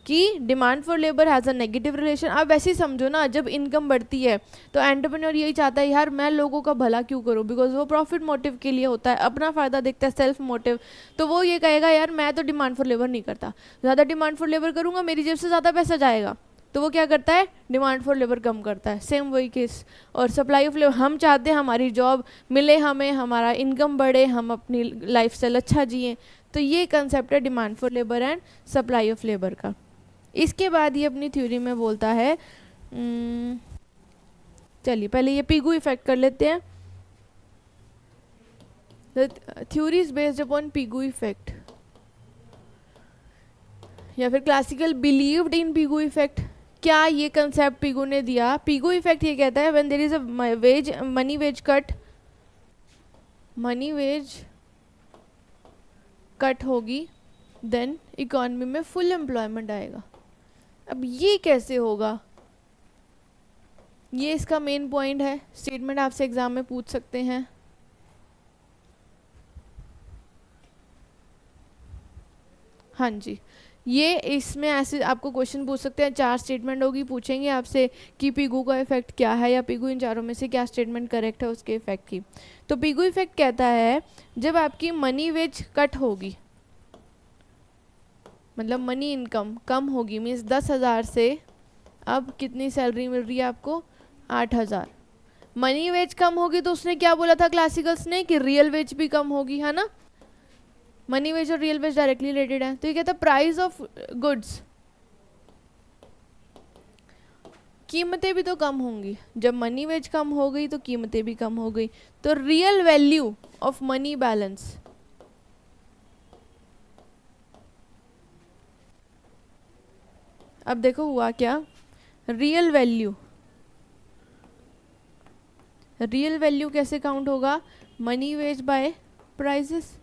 कि demand for labour has a negative relation. आप वैसे ही समझो ना, जब इनकम बढ़ती है तो एंटरप्रेन्योर यही चाहता है यार मैं लोगों का भला क्यों करूं, बिकॉज वो प्रॉफिट मोटिव के लिए होता है, अपना फ़ायदा देखता है, सेल्फ मोटिव। तो वो ये कहेगा यार मैं तो डिमांड फॉर लेबर नहीं करता, ज़्यादा डिमांड फॉर लेबर करूँगा मेरी जेब से ज़्यादा पैसा जाएगा, तो वो क्या करता है? डिमांड फॉर लेबर कम करता है। सेम वही केस। और सप्लाई ऑफ लेबर, हम चाहते हैं हमारी जॉब मिले, हमें हमारा इनकम बढ़े, हम अपनी लाइफ स्टाइल अच्छा जिए। तो ये कंसेप्ट है demand for labour and supply of labour का। इसके बाद ये अपनी थ्योरी में बोलता है चलिए पहले ये पिगू इफेक्ट कर लेते हैं. The theory is based upon Pigou effect, या फिर classical believed in Pigou effect. क्या ये कंसेप्ट पिगू ने दिया? पिगू इफेक्ट ये कहता है when there is a money wage cut, money wage cut होगी देन इकोनॉमी में फुल एम्प्लॉयमेंट आएगा. अब ये कैसे होगा? ये इसका मेन पॉइंट है. स्टेटमेंट आपसे एग्जाम में पूछ सकते हैं. हाँ जी, ये इसमें ऐसे आपको क्वेश्चन पूछ सकते हैं. 4 स्टेटमेंट होगी, पूछेंगे आपसे कि पिगू का इफेक्ट क्या है, या पिगू इन चारों में से क्या स्टेटमेंट करेक्ट है उसके इफेक्ट की. तो पिगू इफेक्ट कहता है जब आपकी मनी वेज कट होगी, मतलब मनी इनकम कम होगी, मीन्स 10,000 से अब कितनी सैलरी मिल रही है आपको? 8,000. मनी वेज कम होगी तो उसने क्या बोला था क्लासिकल्स ने कि रियल वेज भी कम होगी, है ना. मनी वेज और रियल वेज डायरेक्टली रिलेटेड है. तो ये कहता है प्राइस ऑफ गुड्स, कीमतें भी तो कम होंगी. जब मनी वेज कम हो गई तो कीमतें भी कम हो गई. तो real value of money balance, अब देखो हुआ क्या. रियल वैल्यू, रियल वैल्यू कैसे काउंट होगा? Money veg bye prices.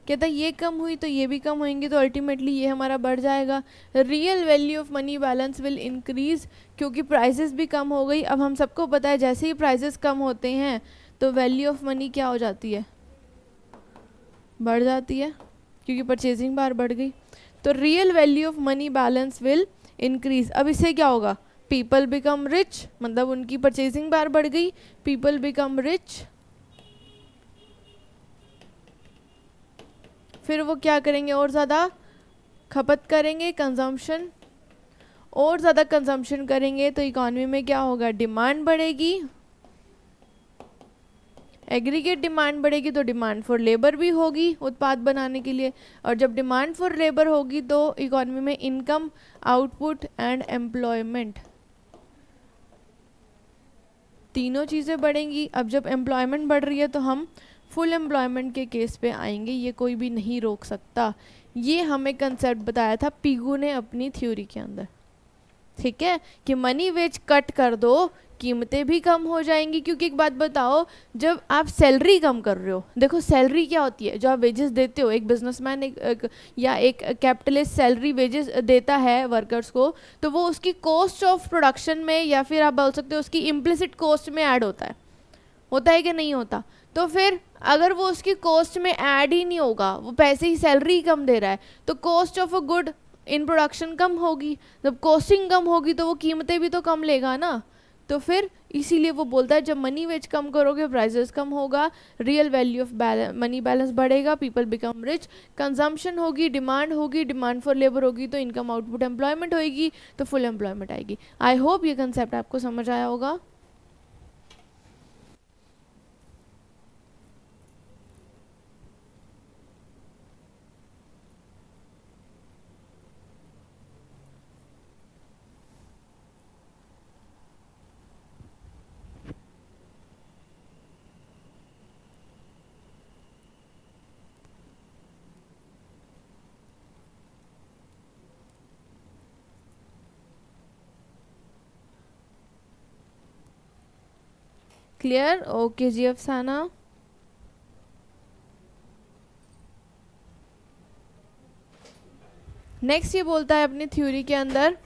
कहता है ये कम हुई तो ये भी कम होंगी, तो अल्टीमेटली ये हमारा बढ़ जाएगा. Real value of money balance will increase, क्योंकि प्राइसेस भी कम हो गई. अब हम सबको पता है जैसे ही प्राइसेस कम होते हैं तो वैल्यू ऑफ मनी क्या हो जाती है? बढ़ जाती है, क्योंकि परचेजिंग पावर बढ़ गई. तो real value of money balance will increase. अब इससे क्या होगा? पीपल बिकम रिच, मतलब उनकी परचेजिंग पावर बढ़ गई. पीपल बिकम रिच, फिर वो क्या करेंगे? और ज़्यादा खपत करेंगे, कंजम्पशन, और ज़्यादा कंजम्पशन करेंगे तो इकॉनमी में क्या होगा? डिमांड बढ़ेगी. एग्रीगेट डिमांड बढ़ेगी तो डिमांड फॉर लेबर भी होगी उत्पाद बनाने के लिए, और जब डिमांड फॉर लेबर होगी तो इकॉनमी में इनकम, आउटपुट एंड एम्प्लॉयमेंट, तीनों चीज़ें बढ़ेंगी. अब जब एम्प्लॉयमेंट बढ़ रही है तो हम फुल एम्प्लॉयमेंट के केस पे आएंगे, ये कोई भी नहीं रोक सकता. ये हमें कंसेप्ट बताया था पिगू ने अपनी थ्योरी के अंदर. ठीक है, कि मनी वेज कट कर दो, कीमतें भी कम हो जाएंगी. क्योंकि एक बात बताओ, जब आप सैलरी कम कर रहे हो, देखो सैलरी क्या होती है? जो आप वेजेस देते हो, एक बिजनेसमैन या एक कैपिटलिस्ट सैलरी वेजेस देता है वर्कर्स को, तो वो उसकी कॉस्ट ऑफ प्रोडक्शन में, या फिर आप बोल सकते हो उसकी इम्प्लिसिट कॉस्ट में ऐड होता है कि नहीं होता? तो फिर अगर वो उसकी कॉस्ट में ऐड ही नहीं होगा, वो पैसे ही सैलरी कम दे रहा है, तो cost of a good in production कम होगी. जब कॉस्टिंग कम होगी तो वो कीमतें भी तो कम लेगा ना. तो फिर इसीलिए वो बोलता है जब मनी वेज कम करोगे प्राइसेस कम होगा, real value of money balance बढ़ेगा, पीपल बिकम रिच, कंजम्पशन होगी, डिमांड फॉर लेबर होगी, तो इनकम, आउटपुट, एम्प्लॉयमेंट होगी, तो फुल एम्प्लॉयमेंट आएगी. आई होप ये कंसेप्ट आपको समझ आया होगा. क्लियर? ओके जी अफसाना. नेक्स्ट ये बोलता है अपनी थ्योरी के अंदर,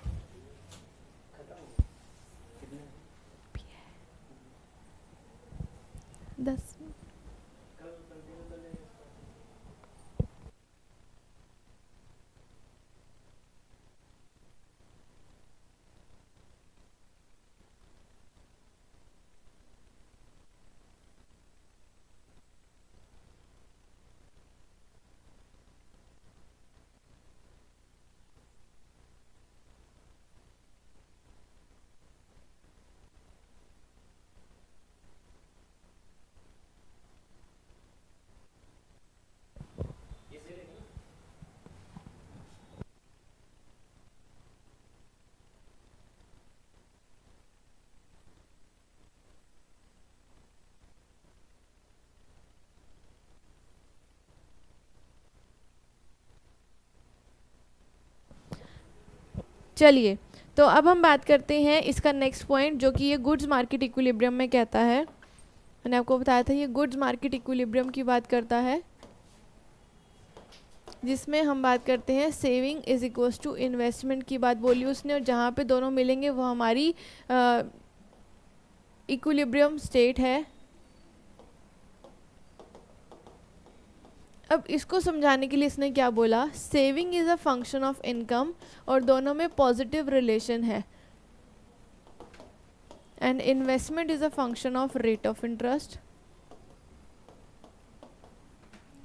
दस चलिए, तो अब हम बात करते हैं इसका नेक्स्ट पॉइंट, जो कि ये गुड्स मार्केट इक्विलिब्रियम में कहता है। मैंने आपको बताया था ये गुड्स मार्केट इक्विलिब्रियम की बात करता है, जिसमें हम बात करते हैं saving is equals to investment की बात बोली उसने, और जहाँ पे दोनों मिलेंगे वो हमारी इक्विलिब्रियम स्टेट है। अब इसको समझाने के लिए इसने क्या बोला, saving is a function of income, और दोनों में पॉजिटिव रिलेशन है, and investment is a function of rate of interest,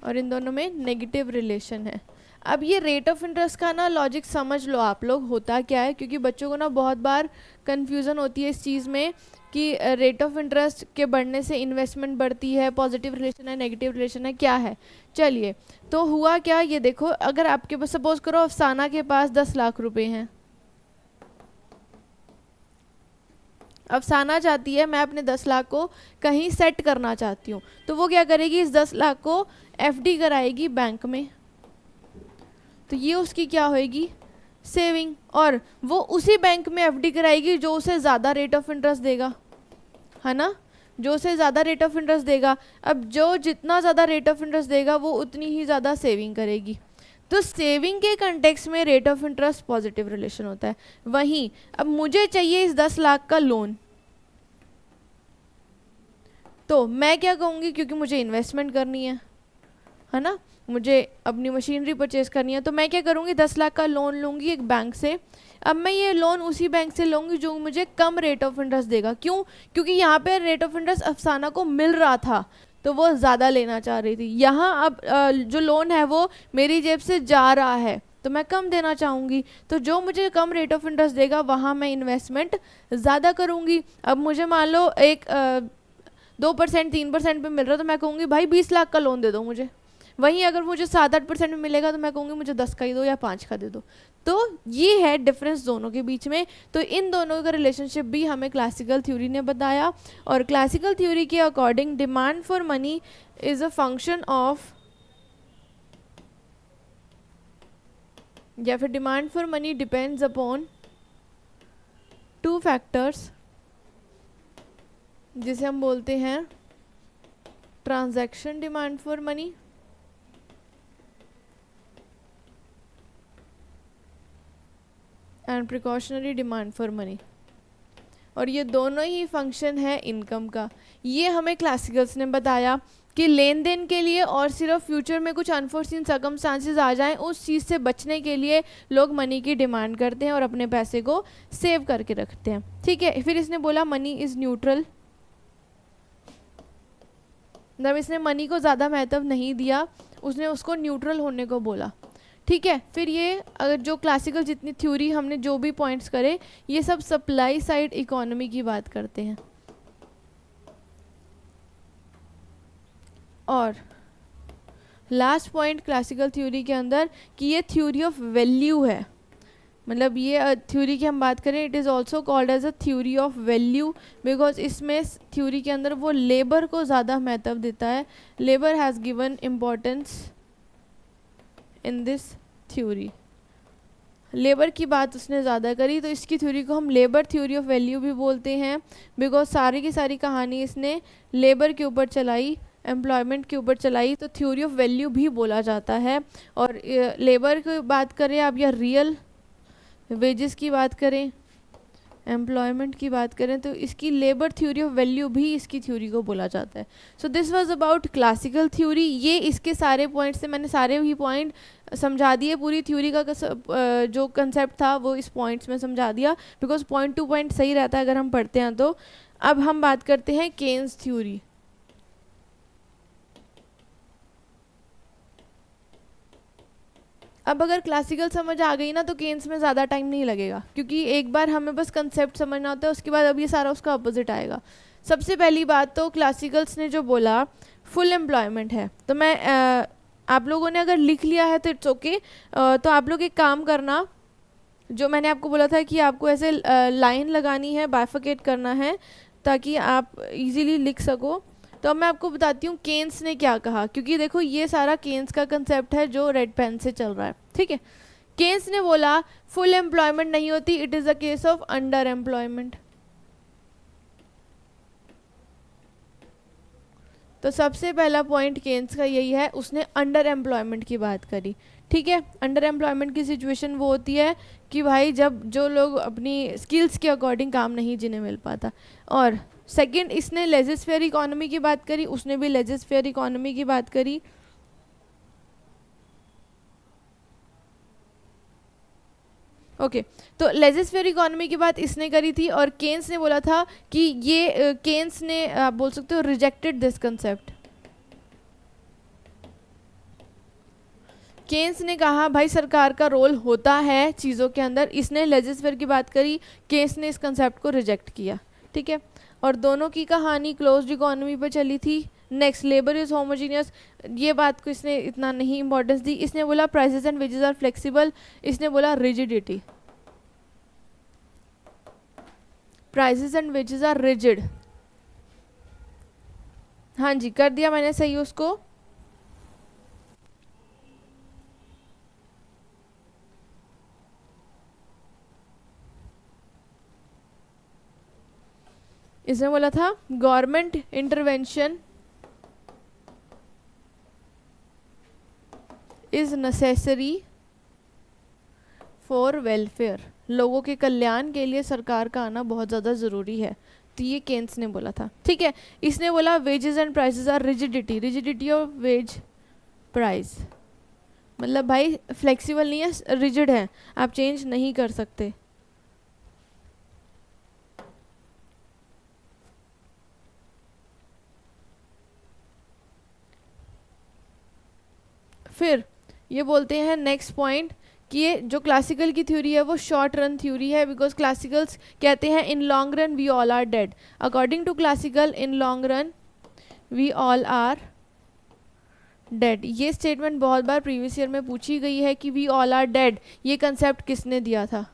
और इन दोनों में नेगेटिव रिलेशन है। अब ये रेट ऑफ इंटरेस्ट का ना लॉजिक समझ लो आप लोग, होता क्या है, क्योंकि बच्चों को ना बहुत बार कन्फ्यूज़न होती है इस चीज़ में कि रेट ऑफ इंटरेस्ट के बढ़ने से इन्वेस्टमेंट बढ़ती है, पॉजिटिव रिलेशन है, नेगेटिव रिलेशन है, क्या है। चलिए, तो हुआ क्या, ये देखो, अगर आपके पास सपोज करो अफसाना के पास 10 लाख रुपए हैं, अफसाना चाहती है मैं अपने 10 लाख को कहीं सेट करना चाहती हूँ, तो वो क्या करेगी, इस 10 लाख को एफडी कराएगी बैंक में, तो ये उसकी क्या होएगी, सेविंग, और वो उसी बैंक में एफडी कराएगी जो उसे ज़्यादा रेट ऑफ इंटरेस्ट देगा, है ना, जो उसे ज़्यादा रेट ऑफ इंटरेस्ट देगा। अब जो जितना ज़्यादा रेट ऑफ इंटरेस्ट देगा वो उतनी ही ज़्यादा सेविंग करेगी, तो सेविंग के कंटेक्स्ट में rate of interest positive relation होता है। वहीं अब मुझे चाहिए इस 10 लाख का लोन, तो मैं क्या कहूँगी, क्योंकि मुझे इन्वेस्टमेंट करनी है ना, मुझे अपनी मशीनरी परचेज करनी है, तो मैं क्या करूँगी, 10 लाख का लोन लूँगी एक बैंक से। अब मैं ये लोन उसी बैंक से लूँगी जो मुझे कम रेट ऑफ इंटरेस्ट देगा, क्यों, क्योंकि यहाँ पे रेट ऑफ इंटरेस्ट अफसाना को मिल रहा था तो वो ज़्यादा लेना चाह रही थी, यहाँ अब जो लोन है वो मेरी जेब से जा रहा है तो मैं कम देना चाहूँगी, तो जो मुझे कम रेट ऑफ इंटरेस्ट देगा वहाँ मैं इन्वेस्टमेंट ज़्यादा करूँगी। अब मुझे मान लो एक 2% 3% पे मिल रहा है, तो मैं कहूँगी भाई 20 लाख का लोन दे दो मुझे। वहीं अगर मुझे 7-8% में मिलेगा तो मैं कहूँगी मुझे 10 का ही दो या 5 का दे दो। तो ये है डिफरेंस दोनों के बीच में। तो इन दोनों का रिलेशनशिप भी हमें क्लासिकल थ्योरी ने बताया, और क्लासिकल थ्योरी के according demand for money is a function of, या फिर demand for money depends upon 2 factors, जिसे हम बोलते हैं transaction demand for money and precautionary demand for money, और ये दोनों ही फंक्शन है इनकम का। ये हमें क्लासिकल्स ने बताया कि लेन देन के लिए और सिर्फ फ्यूचर में कुछ अनफोर्सीन सर्कमस्टांसेस आ जाएं उस चीज़ से बचने के लिए लोग मनी की डिमांड करते हैं और अपने पैसे को सेव करके रखते हैं। ठीक है, फिर इसने बोला मनी इज़ न्यूट्रल, जब इसने मनी को ज़्यादा महत्व नहीं दिया, उसने उसको न्यूट्रल होने को बोला। ठीक है, फिर ये अगर जो क्लासिकल जितनी थ्योरी हमने जो भी पॉइंट्स करे ये सब सप्लाई साइड इकोनॉमी की बात करते हैं। और लास्ट पॉइंट क्लासिकल थ्योरी के अंदर कि ये थ्योरी ऑफ वैल्यू है, मतलब ये थ्योरी की हम बात करें, it is also called as a theory of value, because इसमें थ्योरी के अंदर वो लेबर को ज़्यादा महत्व देता है। Labour has given importance in this theory, labour की बात उसने ज़्यादा करी, तो इसकी थ्योरी को हम लेबर थ्योरी ऑफ वैल्यू भी बोलते हैं, बिकॉज सारी की सारी कहानी इसने लेबर के ऊपर चलाई, एम्प्लॉयमेंट के ऊपर चलाई, तो थ्योरी ऑफ वैल्यू भी बोला जाता है। और लेबर की बात करें आप या रियल वेजेस की बात करें, एम्प्लॉयमेंट की बात करें, तो इसकी लेबर थ्योरी ऑफ वैल्यू भी इसकी थ्योरी को बोला जाता है। So this was about classical theory. ये इसके सारे पॉइंट्स से मैंने सारे ही पॉइंट समझा दिए, पूरी थ्योरी का जो कंसेप्ट था वो इस पॉइंट्स में समझा दिया, बिकॉज पॉइंट टू पॉइंट सही रहता है अगर हम पढ़ते हैं तो। अब हम बात करते हैं केन्स थ्योरी। अब अगर क्लासिकल समझ आ गई ना तो केन्स में ज़्यादा टाइम नहीं लगेगा, क्योंकि एक बार हमें बस कंसेप्ट समझना होता है, उसके बाद अब ये सारा उसका अपोजिट आएगा। सबसे पहली बात तो क्लासिकल्स ने जो बोला फुल एम्प्लॉयमेंट है, तो मैं आप लोगों ने अगर लिख लिया है तो इट्स ओके। तो आप लोग एक काम करना, जो मैंने आपको बोला था कि आपको ऐसे लाइन लगानी है, बाइफिकेट करना है ताकि आप इजीली लिख सको। तो अब मैं आपको बताती हूँ केन्स ने क्या कहा, क्योंकि देखो ये सारा केन्स का कंसेप्ट है जो रेड पेन से चल रहा है। ठीक है, केन्स ने बोला फुल एम्प्लॉयमेंट नहीं होती, it is a case of under employment. तो सबसे पहला पॉइंट केन्स का यही है, उसने अंडर एम्प्लॉयमेंट की बात करी। ठीक है, अंडर एम्प्लॉयमेंट की सिचुएशन वो होती है कि भाई जब जो लोग अपनी स्किल्स के अकॉर्डिंग काम नहीं जिन्हें मिल पाता। और सेकंड, इसने लेजिस फेयर इकोनॉमी की बात करी, उसने भी लेजिस फेयर इकोनॉमी की बात करी। ओके तो लेजिस फेयर इकोनॉमी की बात इसने करी थी, और केन्स ने बोला था कि ये केन्स ने आप बोल सकते हो रिजेक्टेड दिस कंसेप्ट। केन्स ने कहा भाई सरकार का रोल होता है चीज़ों के अंदर, इसने लेजिस फेयर की बात करी, केन्स ने इस कंसेप्ट को रिजेक्ट किया। ठीक है, और दोनों की कहानी क्लोज्ड इकोनॉमी पर चली थी। नेक्स्ट, लेबर इज होमोजीनियस, ये बात को इसने इतना नहीं इंपॉर्टेंस दी। इसने बोला prices and wages are flexible, इसने बोला rigidity, prices and wages are rigid. हाँ जी, कर दिया मैंने सही उसको। इसने बोला था government intervention is necessary for welfare, लोगों के कल्याण के लिए सरकार का आना बहुत ज़्यादा ज़रूरी है। तो ये केन्स ने बोला था। ठीक है, इसने बोला wages and prices are rigidity, rigidity of wage price, मतलब भाई फ्लेक्सिबल नहीं है, रिजिड है, आप चेंज नहीं कर सकते। फिर ये बोलते हैं नेक्स्ट पॉइंट कि ये जो क्लासिकल की थ्योरी है वो शॉर्ट रन थ्योरी है, बिकॉज क्लासिकल्स कहते हैं in long run we all are dead. According to classical in long run we all are dead. ये स्टेटमेंट बहुत बार प्रीवियस ईयर में पूछी गई है कि वी ऑल आर डेड, ये कंसेप्ट किसने दिया था?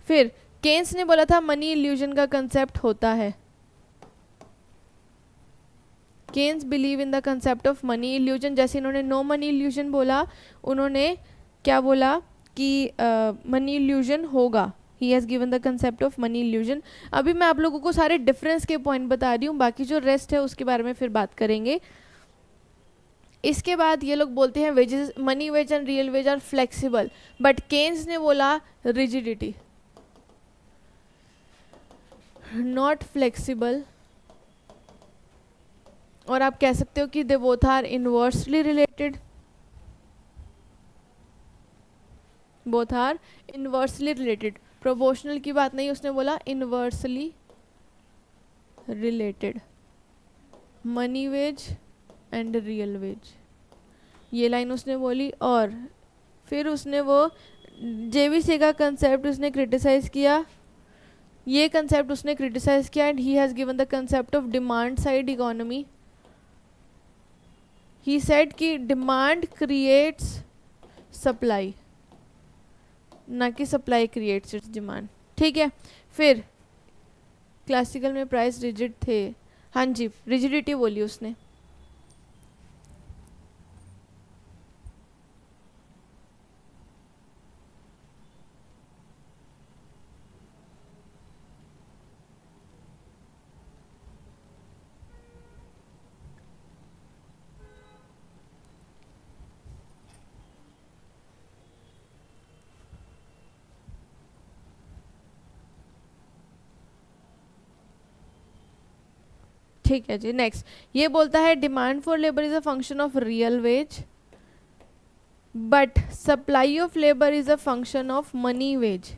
फिर केन्स ने बोला था मनी इल्यूजन का कंसेप्ट होता है। Keynes believe in the concept of money illusion, जैसे इन्होंने नो मनी इल्यूजन बोला, उन्होंने क्या बोला कि मनी इल्यूजन होगा। He has given the concept of money illusion. अभी मैं आप लोगों को सारे डिफरेंस के पॉइंट बता रही हूँ, बाकी जो रेस्ट है उसके बारे में फिर बात करेंगे। इसके बाद ये लोग बोलते हैं wages, money wage and real wage are flexible, but Keynes ने बोला रिजिडिटी, नॉट फ्लेक्सिबल। और आप कह सकते हो कि they both are inversely related, both are inversely related. Proportional की बात नहीं, उसने बोला inversely related, money wage and real wage, ये लाइन उसने बोली। और फिर उसने वो जेवीसी का कंसेप्ट उसने क्रिटिसाइज किया, ये कंसेप्ट उसने क्रिटिसाइज किया, and he has given the concept of demand side economy. He said कि डिमांड क्रिएट्स सप्लाई, ना कि सप्लाई क्रिएट्स इट्स डिमांड। ठीक है, फिर क्लासिकल में प्राइस रिजिड थे, हाँ जी रिजिडिटी बोली उसने। ठीक है जी, नेक्स्ट ये बोलता है demand for labour is a function of real wage, but supply of labour is a function of money wage.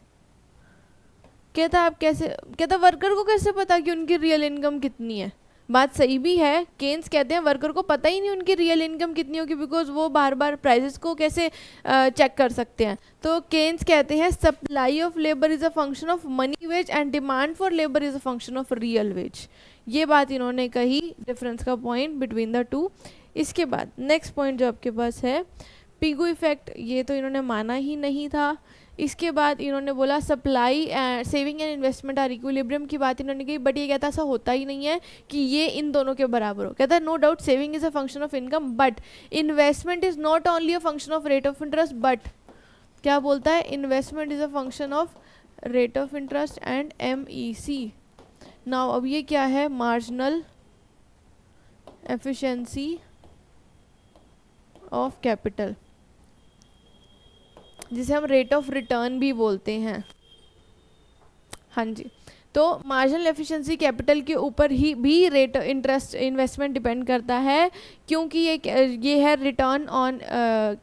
कहता आप कैसे, कहता वर्कर को कैसे पता कि उनकी रियल इनकम कितनी है? बात सही भी है, केन्स कहते हैं वर्कर को पता ही नहीं उनकी रियल इनकम कितनी होगी, बिकॉज वो बार बार प्राइसेस को कैसे चेक कर सकते हैं। तो केन्स कहते हैं supply of labour is a function of money wage and demand for labour is a function of real wage. ये बात इन्होंने कही, डिफरेंस का पॉइंट बिटवीन द टू। इसके बाद नेक्स्ट पॉइंट जो आपके पास है पिगू इफेक्ट, ये तो इन्होंने माना ही नहीं था। इसके बाद इन्होंने बोला supply saving and investment are equilibrium की बात इन्होंने कही, बट ये कहता ऐसा होता ही नहीं है कि ये इन दोनों के बराबर हो। कहता है no doubt saving is a function of income but investment is not only a function of rate of interest, but क्या बोलता है, investment is a function of rate of interest and MEC। Now अब ये क्या है, मार्जिनल एफिशिएंसी ऑफ कैपिटल, जिसे हम रेट ऑफ रिटर्न भी बोलते हैं। हाँ जी, तो मार्जिनल एफिशिएंसी कैपिटल के ऊपर ही भी रेट इंटरेस्ट इन्वेस्टमेंट डिपेंड करता है, क्योंकि ये है रिटर्न ऑन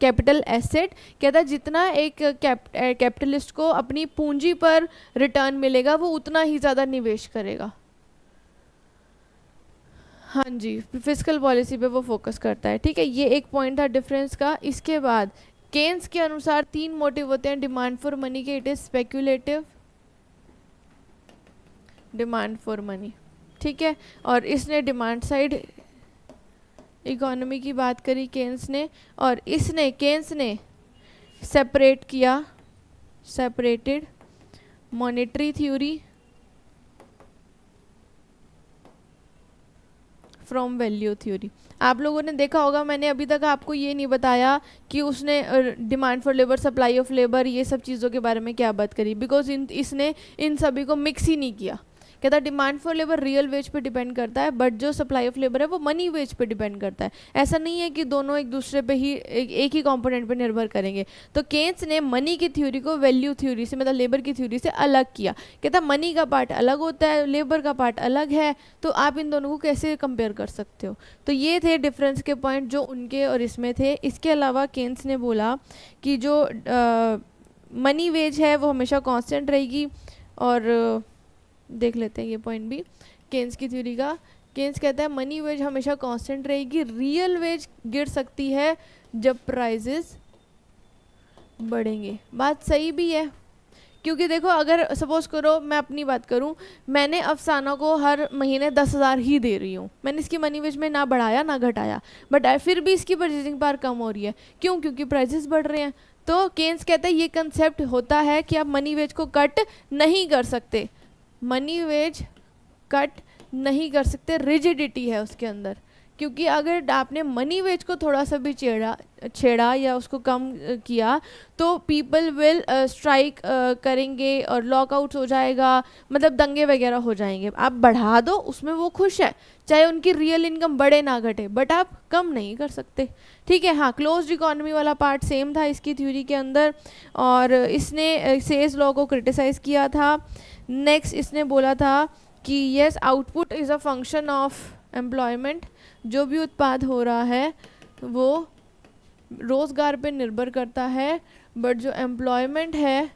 कैपिटल एसेट। कहता है जितना एक कैपिटलिस्ट को अपनी पूंजी पर रिटर्न मिलेगा वो उतना ही ज़्यादा निवेश करेगा। हाँ जी, फिस्कल पॉलिसी पे वो फोकस करता है। ठीक है, ये एक पॉइंट था डिफरेंस का। इसके बाद केन्स के अनुसार 3 मोटिव होते हैं डिमांड फॉर मनी के। It is speculative, demand for money, ठीक है। और इसने डिमांड साइड इकोनॉमी की बात करी केन्स ने, और केन्स ने सेपरेट किया, separated monetary theory from value theory. आप लोगों ने देखा होगा, मैंने अभी तक आपको ये नहीं बताया कि उसने demand for labour, supply of labour, ये सब चीज़ों के बारे में क्या बात करी, बिकॉज इसने इन सभी को मिक्स ही नहीं किया। कहता demand for labour real veg पे डिपेंड करता है, बट जो सप्लाई ऑफ लेबर है वो मनी वेज पे डिपेंड करता है। ऐसा नहीं है कि दोनों एक दूसरे पे ही एक ही कंपोनेंट पे निर्भर करेंगे। तो केन्स ने मनी की थ्योरी को वैल्यू थ्योरी से, मतलब लेबर की थ्योरी से अलग किया। कहता मनी का पार्ट अलग होता है, लेबर का पार्ट अलग है, तो आप इन दोनों को कैसे कंपेयर कर सकते हो। तो ये थे डिफरेंस के पॉइंट जो उनके और इसमें थे। इसके अलावा केन्स ने बोला कि जो मनी वेज है वो हमेशा कांस्टेंट रहेगी, और देख लेते हैं ये पॉइंट भी केन्स की थ्योरी का। केन्स कहता है मनी वेज हमेशा कांस्टेंट रहेगी, रियल वेज गिर सकती है जब प्राइजेस बढ़ेंगे। बात सही भी है, क्योंकि देखो अगर सपोज करो मैं अपनी बात करूं, मैंने अफसाना को हर महीने 10,000 ही दे रही हूँ, मैंने इसकी मनी वेज में ना बढ़ाया ना घटाया, बट फिर भी इसकी परचेजिंग पावर कम हो रही है। क्यों? क्योंकि प्राइजेस बढ़ रहे हैं। तो केन्स कहता है ये कंसेप्ट होता है कि आप मनी वेज को कट नहीं कर सकते, मनी वेज कट नहीं कर सकते, रिजिडिटी है उसके अंदर। क्योंकि अगर आपने मनी वेज को थोड़ा सा भी छेड़ा या उसको कम किया तो पीपल विल स्ट्राइक करेंगे और लॉकआउट्स हो जाएगा, मतलब दंगे वगैरह हो जाएंगे। आप बढ़ा दो, उसमें वो खुश है, चाहे उनकी रियल इनकम बढ़े ना घटे, बट आप कम नहीं कर सकते। ठीक है, हाँ, क्लोज्ड इकोनॉमी वाला पार्ट सेम था इसकी थ्योरी के अंदर, और इसने सेज लॉ को क्रिटिसाइज़ किया था। नेक्स्ट इसने बोला था कि yes output is a function of employment, जो भी उत्पाद हो रहा है वो रोज़गार पे निर्भर करता है, बट जो एम्प्लॉयमेंट है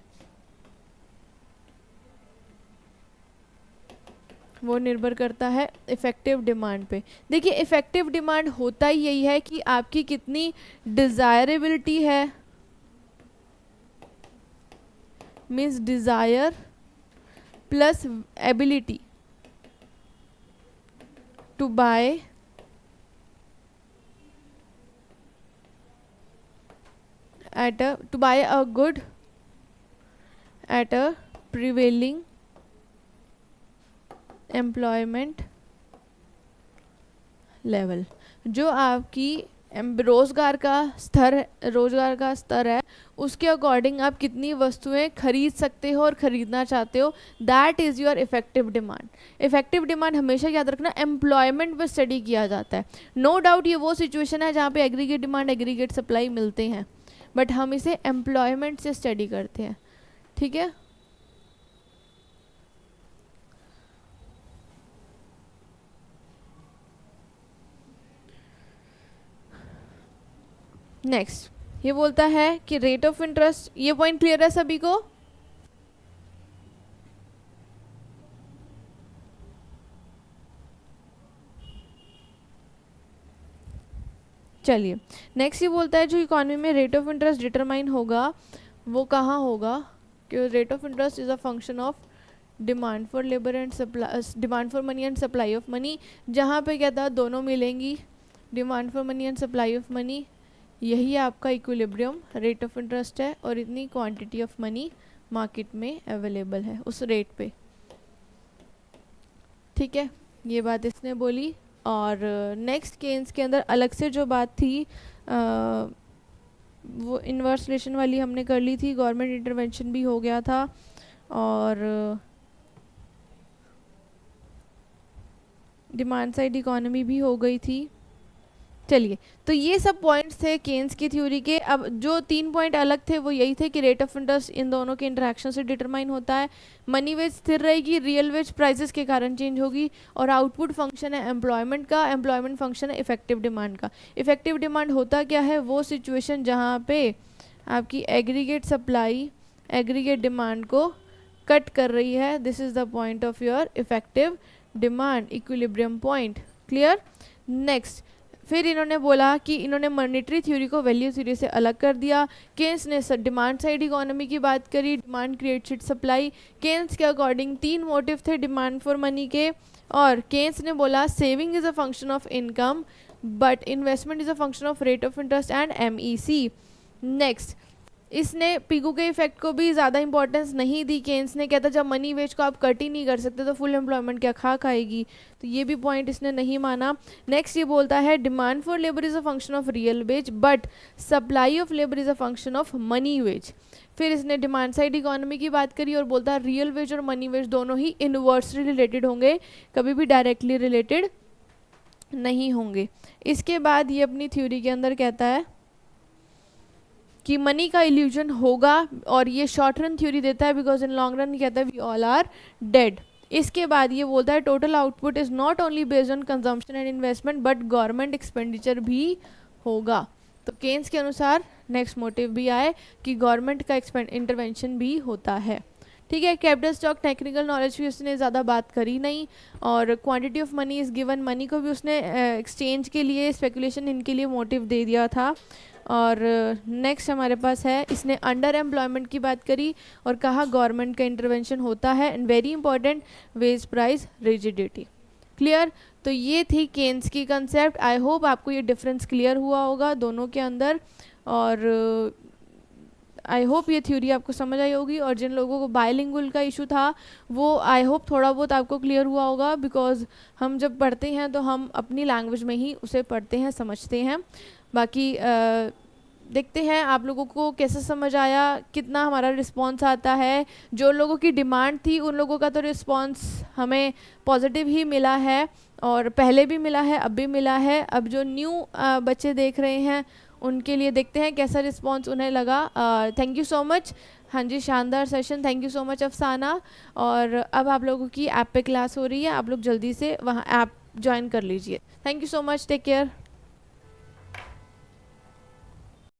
वो निर्भर करता है इफ़ेक्टिव डिमांड पे। देखिए इफ़ेक्टिव डिमांड होता ही यही है कि आपकी कितनी डिज़ायरेबिलिटी है, means desire plus ability to buy to buy a good at a prevailing employment level। जो आपकी रोज़गार का स्तर है उसके अकॉर्डिंग आप कितनी वस्तुएं खरीद सकते हो और ख़रीदना चाहते हो, that is your effective demand. Effective demand हमेशा याद रखना एम्प्लॉयमेंट पर स्टडी किया जाता है। नो डाउट ये वो सिचुएशन है जहाँ पे एग्रीगेट डिमांड एग्रीगेट सप्लाई मिलते हैं, बट हम इसे एम्प्लॉयमेंट से स्टडी करते हैं। ठीक है, नेक्स्ट ये बोलता है कि रेट ऑफ इंटरेस्ट, ये पॉइंट क्लियर है सभी को? चलिए नेक्स्ट ये बोलता है जो इकोनॉमी में रेट ऑफ इंटरेस्ट डिटरमाइन होगा वो कहाँ होगा, कि rate of interest is a function of demand for labour and supply, demand for money and supply of money. जहाँ पे क्या था, दोनों मिलेंगी, demand for money and supply of money, यही आपका इक्विलिब्रियम रेट ऑफ इंटरेस्ट है और इतनी क्वांटिटी ऑफ मनी मार्केट में अवेलेबल है उस रेट पे। ठीक है, ये बात इसने बोली। और नेक्स्ट केन्स के अंदर अलग से जो बात थी वो इन्वर्स रिलेशन वाली हमने कर ली थी, गवर्नमेंट इंटरवेंशन भी हो गया था और डिमांड साइड इकोनॉमी भी हो गई थी। चलिए, तो ये सब पॉइंट्स थे केन्स की थ्योरी के। अब जो 3 पॉइंट अलग थे वो यही थे कि रेट ऑफ इंटरेस्ट इन दोनों के इंटरेक्शन से डिटरमाइन होता है, मनी वेज स्थिर रहेगी, रियल वेज प्राइसेस के कारण चेंज होगी, और आउटपुट फंक्शन है एम्प्लॉयमेंट का, एम्प्लॉयमेंट फंक्शन है इफेक्टिव डिमांड का। इफेक्टिव डिमांड होता क्या है? वो सिचुएशन जहाँ पे आपकी एग्रीगेट सप्लाई एग्रीगेट डिमांड को कट कर रही है, this is the point of your effective demand, equilibrium point. Clear? Next, फिर इन्होंने बोला कि इन्होंने मॉनेटरी थ्योरी को वैल्यू थ्योरी से अलग कर दिया। केन्स ने डिमांड साइड इकोनॉमी की बात करी, demand creates it supply. Keynes के अकॉर्डिंग 3 मोटिव थे डिमांड फॉर मनी के, और केन्स ने बोला saving is a function of income but investment is a function of rate of interest and MEC। Next, इसने पिगू के इफेक्ट को भी ज़्यादा इंपॉर्टेंस नहीं दी। केन्स ने कहता जब मनी वेज को आप कट ही नहीं कर सकते तो फुल एम्प्लॉयमेंट क्या खा खाएगी, तो ये भी पॉइंट इसने नहीं माना। नेक्स्ट ये बोलता है demand for labour is a function of real wage but supply of labour is a function of money wage. फिर इसने डिमांड साइड इकोनॉमी की बात करी और बोलता है रियल वेज और मनी वेज दोनों ही इनवर्सली रिलेटेड होंगे, कभी भी डायरेक्टली रिलेटेड नहीं होंगे। इसके बाद ये अपनी थ्योरी के अंदर कहता है कि मनी का इल्यूजन होगा, और ये शॉर्ट रन थ्योरी देता है बिकॉज इन लॉन्ग रन कहता है वी ऑल आर डेड। इसके बाद ये बोलता है total output is not only based on consumption and investment but government expenditure भी होगा। तो केन्स के अनुसार नेक्स्ट मोटिव भी आए कि गवर्नमेंट का इंटरवेंशन भी होता है। ठीक है, कैपिटल स्टॉक टेक्निकल नॉलेज भी उसने ज़्यादा बात करी नहीं, और quantity of money is given, money को भी उसने एक्सचेंज के लिए स्पेकुलेशन इनके लिए मोटिव दे दिया था। और नेक्स्ट हमारे पास है, इसने अंडर एम्प्लॉयमेंट की बात करी और कहा गवर्नमेंट का इंटरवेंशन होता है, and very important wage price rigidity. Clear? तो ये थी केन्स की कंसेप्ट। आई होप आपको ये डिफरेंस क्लियर हुआ होगा दोनों के अंदर, और आई होप ये थ्योरी आपको समझ आई होगी। और जिन लोगों को बायलिंगुअल का इशू था वो आई होप थोड़ा बहुत आपको क्लियर हुआ होगा, बिकॉज हम जब पढ़ते हैं तो हम अपनी लैंग्वेज में ही उसे पढ़ते हैं, समझते हैं। बाकी देखते हैं आप लोगों को कैसे समझ आया, कितना हमारा रिस्पॉन्स आता है। जो लोगों की डिमांड थी उन लोगों का तो रिस्पॉन्स हमें पॉजिटिव ही मिला है, और पहले भी मिला है, अब भी मिला है। अब जो न्यू बच्चे देख रहे हैं उनके लिए देखते हैं कैसा रिस्पॉन्स उन्हें लगा। Thank you so much. हाँ जी, शानदार session, thank you so much अफसाना। और अब आप लोगों की ऐप पे क्लास हो रही है, आप लोग जल्दी से वहाँ ऐप ज्वाइन कर लीजिए। Thank you so much, take care.